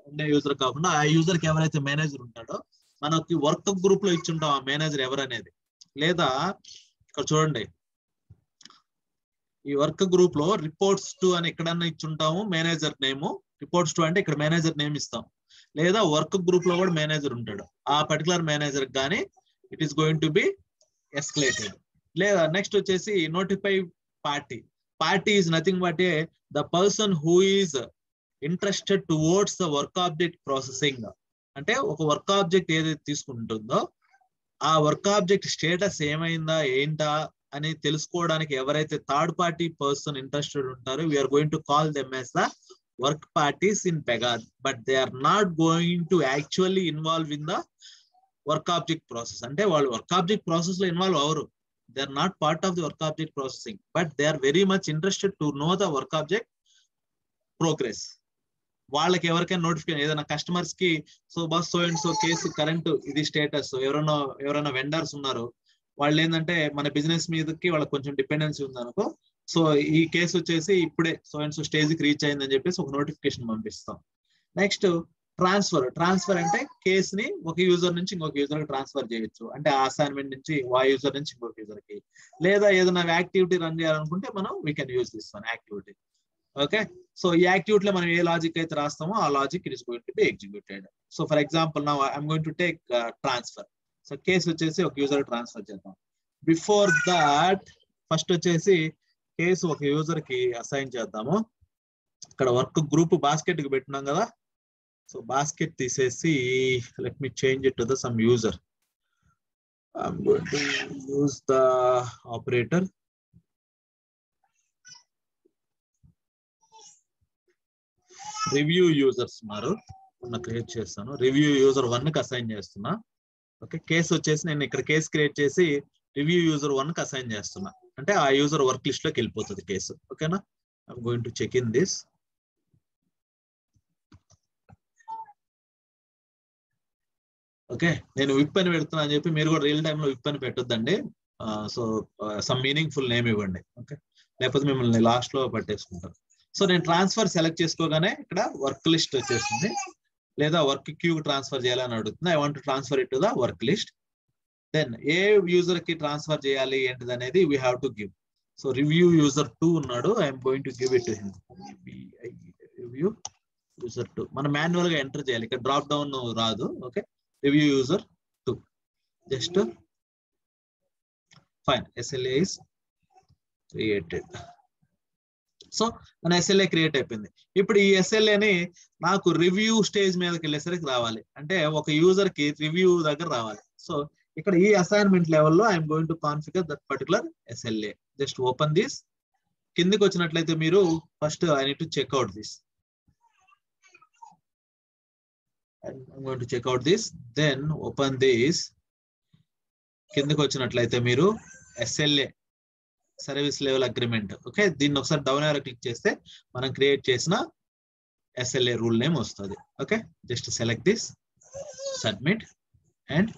ఉండే యూజర్ కాకుండా ఆ యూజర్ కి ఎవరైతే మేనేజర్ ఉంటాడో మనకి వర్క్ గ్రూప్ లో ఇచ్చుంటాం ఆ మేనేజర్ ఎవరనేది. లేదా ఇక్కడ చూడండి, ఈ వర్క్ గ్రూప్ లో రిపోర్ట్స్ టు అని ఎక్కడన్నా ఇచ్చుంటాము మేనేజర్ నేమ్. రిపోర్ట్స్ టు అంటే ఇక్కడ మేనేజర్ నేమ్ ఇస్తాం. లేదా వర్క్ గ్రూప్ లో కూడా మేనేజర్ ఉంటాడు. ఆ పర్టికులర్ మేనేజర్ కానీ it is going to B escalated. లేదా నెక్స్ట్ వచ్చేసి notify party is nothing but the person who is interested towards the work object processing. అంటే ఒక వర్క్ ఆబ్జెక్ట్ ఏదైతే తీసుకుంటుందో ఆ వర్క్ ఆబ్జెక్ట్ స్టేటస్ ఏమైందా ఏంటా అని తెలుసుకోవడానికి ఎవరైతే థర్డ్ పార్టీ పర్సన్ ఇంట్రెస్టెడ్ ఉంటారో we're going to call them as the work parties in Pega, but they are not going to actually involve in the work object process. అంటే వాళ్ళు work object process లో involve అవరు. They are not part of the work object processing, but they are very much interested to know the work object progress. వాళ్ళకి ఎవరికైనా notification ఏదైనా customers కి so bus so and so case current ఇది status, ఎవరైనా vendors ఉన్నారు వాళ్ళు ఏంటంటే మన బిజినెస్ మీదకి వాళ్ళకి కొంచెం డిపెండెన్సీ ఉందనుకో, సో ఈ కేసు వచ్చేసి ఇప్పుడే సో అండ్ సో స్టేజ్ కి రీచ్ అయిందని చెప్పేసి ఒక నోటిఫికేషన్ పంపిస్తాం. నెక్స్ట్ ట్రాన్స్ఫర్ అంటే కేసుని ఒక యూజర్ నుంచి ఇంకొక యూజర్ కి ట్రాన్స్ఫర్ చేయొచ్చు. అంటే ఆ అసైన్మెంట్ నుంచి ఆ యూజర్ నుంచి ఇంకొక యూజర్ కి. లేదా ఏదైనా యాక్టివిటీ రన్ చేయాలనుకుంటే మనం we can use this one activity. Okay, so ఈ యాక్టివిటీలో మనం ఏ లాజిక్ అయితే రాస్తామో ఆ logic it is going to be executed. So for example now I'm going to take transfer. So case వచ్చేసి ఒక యూజర్ ట్రాన్స్ఫర్ చేద్దాం. బిఫోర్ దాట్ ఫస్ట్ వచ్చేసి case ఒక యూజర్ కి అసైన్ చేద్దాము. ఇక్కడ వర్క్ గ్రూప్ బాస్కెట్ కి పెట్టినాం కదా. సో basket తీసేసి let me change it to the some user. I'm going to use the operator. Review users మారు క్రియేట్ చేస్తాను. రివ్యూ యూజర్ 1 కి అసైన్ చేస్తున్నా. ఓకే, కేసు వచ్చేసి నేను ఇక్కడ కేసు క్రియేట్ చేసి రివ్యూ యూజర్ 1 కి అసైన్ చేస్తున్నా. అంటే ఆ యూజర్ వర్క్ లిస్ట్ లోకి వెళ్ళిపోతుంది కేసు. ఓకేనా, I'm going to check in this. Okay, నేను విప్ అని పెడుతున్నా అని చెప్పి మీరు కూడా రియల్ టైమ్ లో విప్ అని పెట్టొద్దండి. సో సమ్ మీనింగ్ఫుల్ నేమ్ ఇవ్వండి. ఓకే, లేకపోతే మిమ్మల్ని లాస్ట్ లో పట్టేసుకుంటారు. సో నేను ట్రాన్స్ఫర్ సెలెక్ట్ చేసుకోగానే ఇక్కడ వర్క్ లిస్ట్ వచ్చేస్తుంది. లేదా వర్క్ క్యూ ట్రాన్స్ఫర్ చేయాలని అడుగుతుంది. I want transfer it to the work list. Then a user కి ట్రాన్స్ఫర్ చేయాలి ఏంటిది అనేది we have to give. So review user 2 ఉన్నాడు. I'm going to give it to him. Review user 2 మనం మాన్యువల్ గా ఎంటర్ చేయాలి. ఇక్కడ డ్రాప్ డౌన్ రాదు. Okay, review user 2 just fine. SLA is created. So మన SLA క్రియేట్ అయిపోయింది. ఇప్పుడు ఈ SLA ని నాకు రివ్యూ స్టేజ్ మీదకి వెళ్ళేసరికి రావాలి. అంటే ఒక యూజర్ కి రివ్యూ దగ్గర రావాలి. సో ఇక్కడ ఈ అసైన్మెంట్ లెవెల్లో I'm going to configure that particular SLA. Just open this కిందికి వచ్చినట్లయితే మీరు first I need to check out this. I'm going to check out this. Then open this. కిందికి వచ్చినట్లయితే మీరు SLA service level agreement. Okay, దీన్ని ఒకసారి down arrow click చేస్తే మనం క్రియేట్ చేసిన SLA రూల్ నేమ్ వస్తుంది. Okay, just select this, submit. And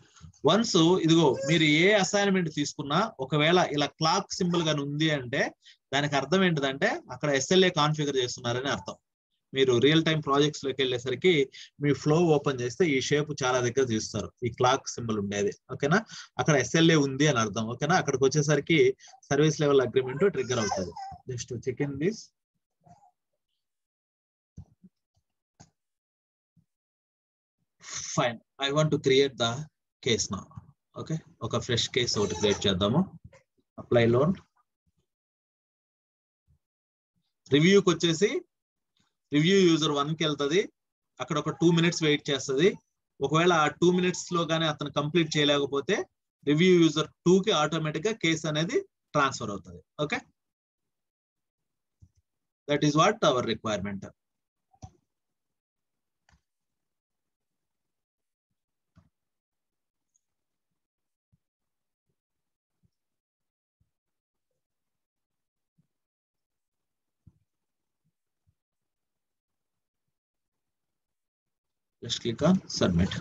once ఇదిగో మీరు ఏ అసైన్మెంట్ తీసుకున్నా ఒకవేళ ఇలా క్లాక్ సింబల్ గాని ఉంది అంటే దానికి అర్థం ఏంటిదంటే అక్కడ SLA కాన్ఫిగర్ చేస్తున్నారని అర్థం. మీరు రియల్ టైం ప్రాజెక్ట్స్ లోకి వెళ్ళేసరికి మీ ఫ్లో ఓపెన్ చేస్తే ఈ షేప్ చాలా దగ్గర తీస్తారు, ఈ క్లాక్ సింబల్ ఉండేది. ఓకేనా, అక్కడ SLA ఉంది అని అర్థం. ఓకేనా, అక్కడికి వచ్చేసరికి సర్వీస్ లెవెల్ అగ్రిమెంట్ ట్రిగ్గర్ అవుతుంది. Just check in this. Fine, I want to create the case నా. ఓకే, ఒక ఫ్రెష్ కేస్ ఒకటి క్రియేట్ చేద్దాము. Apply loan. రివ్యూకి వచ్చేసి రివ్యూ యూజర్ 1కి వెళ్తుంది. అక్కడ ఒక 2 minutes వెయిట్ చేస్తుంది. ఒకవేళ ఆ 2 minutes లో కానీ అతను కంప్లీట్ చేయలేకపోతే రివ్యూ యూజర్ 2కి ఆటోమేటిక్ గా కేసు అనేది ట్రాన్స్ఫర్ అవుతుంది. Okay, that is what hour requirement. Just click on submit.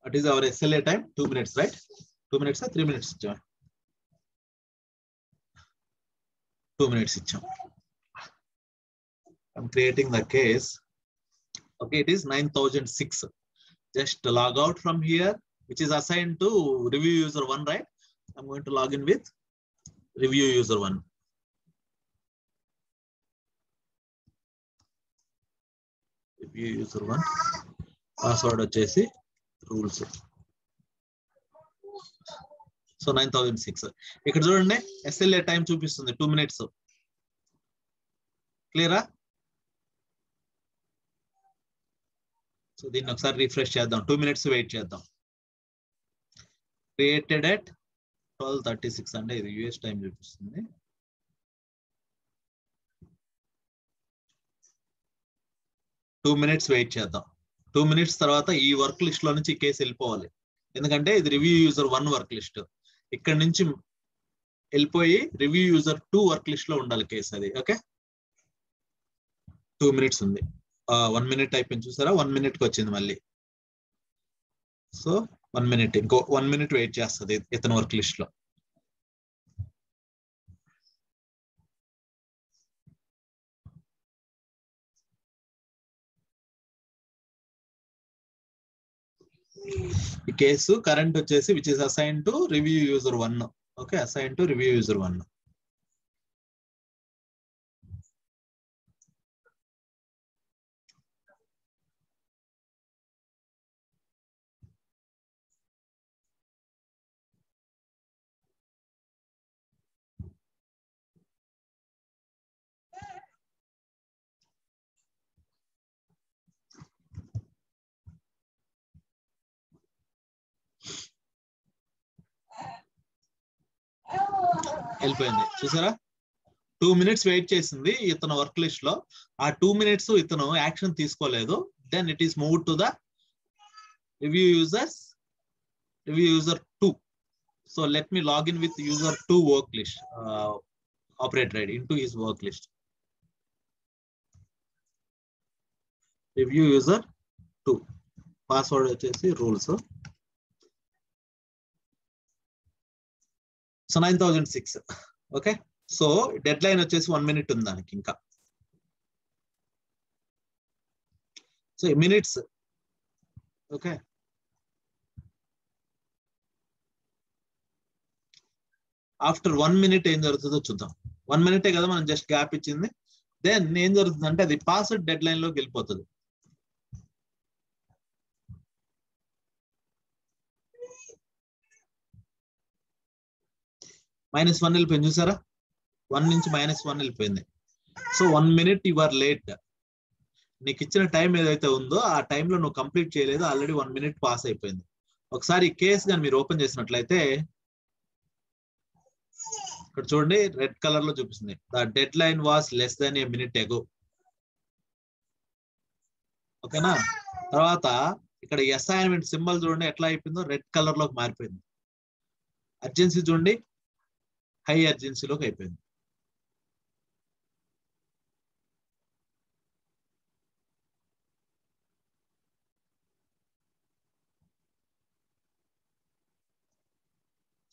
What is our SLA time? 2 minutes, right? 2 minutes or 3 minutes? 2 minutes. I'm creating the case. Okay, it is 9006. Just log out from here, which is assigned to review user 1, right? I'm going to log in with review user 1. Review user 1. Password వచ్చేసి rules. So 9006. ఇక్కడ చూడండి SLA time చూపిస్తుంది 2 minutes. క్లియరా? So దీన్ని ఒకసారి refresh చేద్దాం. 2 minutes wait చేద్దాం. Created at 12:36 అంటే ఇది US టైం చూపిస్తుంది. టూ మినిట్స్ వెయిట్ చేద్దాం. 2 minutes తర్వాత ఈ వర్క్ లిస్ట్ లో నుంచి ఈ కేసు వెళ్ళిపోవాలి. ఎందుకంటే ఇది రివ్యూ యూజర్ 1 వర్క్ లిస్ట్. ఇక్కడ నుంచి వెళ్ళిపోయి రివ్యూ యూజర్ 2 వర్క్ లిస్ట్ లో ఉండాలి కేసు అది. ఓకే, 2 minutes ఉంది. 1 minute అయిపోయింది చూసారా, 1 minute కి వచ్చింది మళ్ళీ. సో 1 minute, ఇంకో 1 minute వెయిట్ చేస్తుంది ఇతను వర్క్ లిస్ట్ లో. ఈ కేసు కరెంట్ వచ్చేసి which is assign to review user 1. Okay, assign to review user 1. వెళ్ళిపోయింది చూసారా, 2 minutes వెయిట్ చేసింది ఇతను వర్క్ లిస్ట్ లో. ఆ 2 minutes ఇతను యాక్షన్ తీసుకోలేదు. Then it is move to the review user 2. So let me log in with user 2 work list operator ID into his work list. Review user 2 password వచ్చేసి rules. So 9006. Okay, so deadline వచ్చేసి 1 minute ఉంది దానికి ఇంకా. So minutes. Okay, after 1 minute ఏం జరుగుతుందో చూద్దాం. 1 minute కదా మనం జస్ట్ గ్యాప్ ఇచ్చింది. దెన్ ఏం జరుగుతుందంటే అది పాస్వర్డ్ డెడ్ లైన్ లోకి వెళ్ళిపోతుంది. -1 వెళ్ళిపోయింది చూసారా, 1 నుంచి -1 వెళ్ళిపోయింది. So 1 minute you are late. నీకు ఇచ్చిన టైం ఏదైతే ఉందో ఆ టైంలో నువ్వు కంప్లీట్ చేయలేదు, ఆల్రెడీ 1 minute పాస్ అయిపోయింది. ఒకసారి ఈ కేసు కానీ మీరు ఓపెన్ చేసినట్లయితే ఇక్కడ చూడండి రెడ్ కలర్ లో చూపిస్తుంది, the deadline was less than a minute ago. ఓకేనా? తర్వాత ఇక్కడ అసైన్మెంట్ సింబల్ చూడండి ఎట్లా అయిపోయిందో, రెడ్ కలర్ లోకి మారిపోయింది. అర్జెన్సీ చూడండి హై అర్జెన్సీలోకి అయిపోయింది.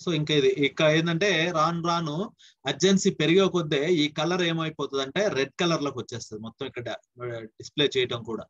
సో ఇంకా ఇది ఇక్కడ ఏంటంటే రాను రాను అర్జెన్సీ పెరిగే కొద్దే ఈ కలర్ ఏమైపోతుంది అంటే రెడ్ కలర్ లోకి వచ్చేస్తుంది మొత్తం ఇక్కడ డిస్ప్లే చేయటం కూడా.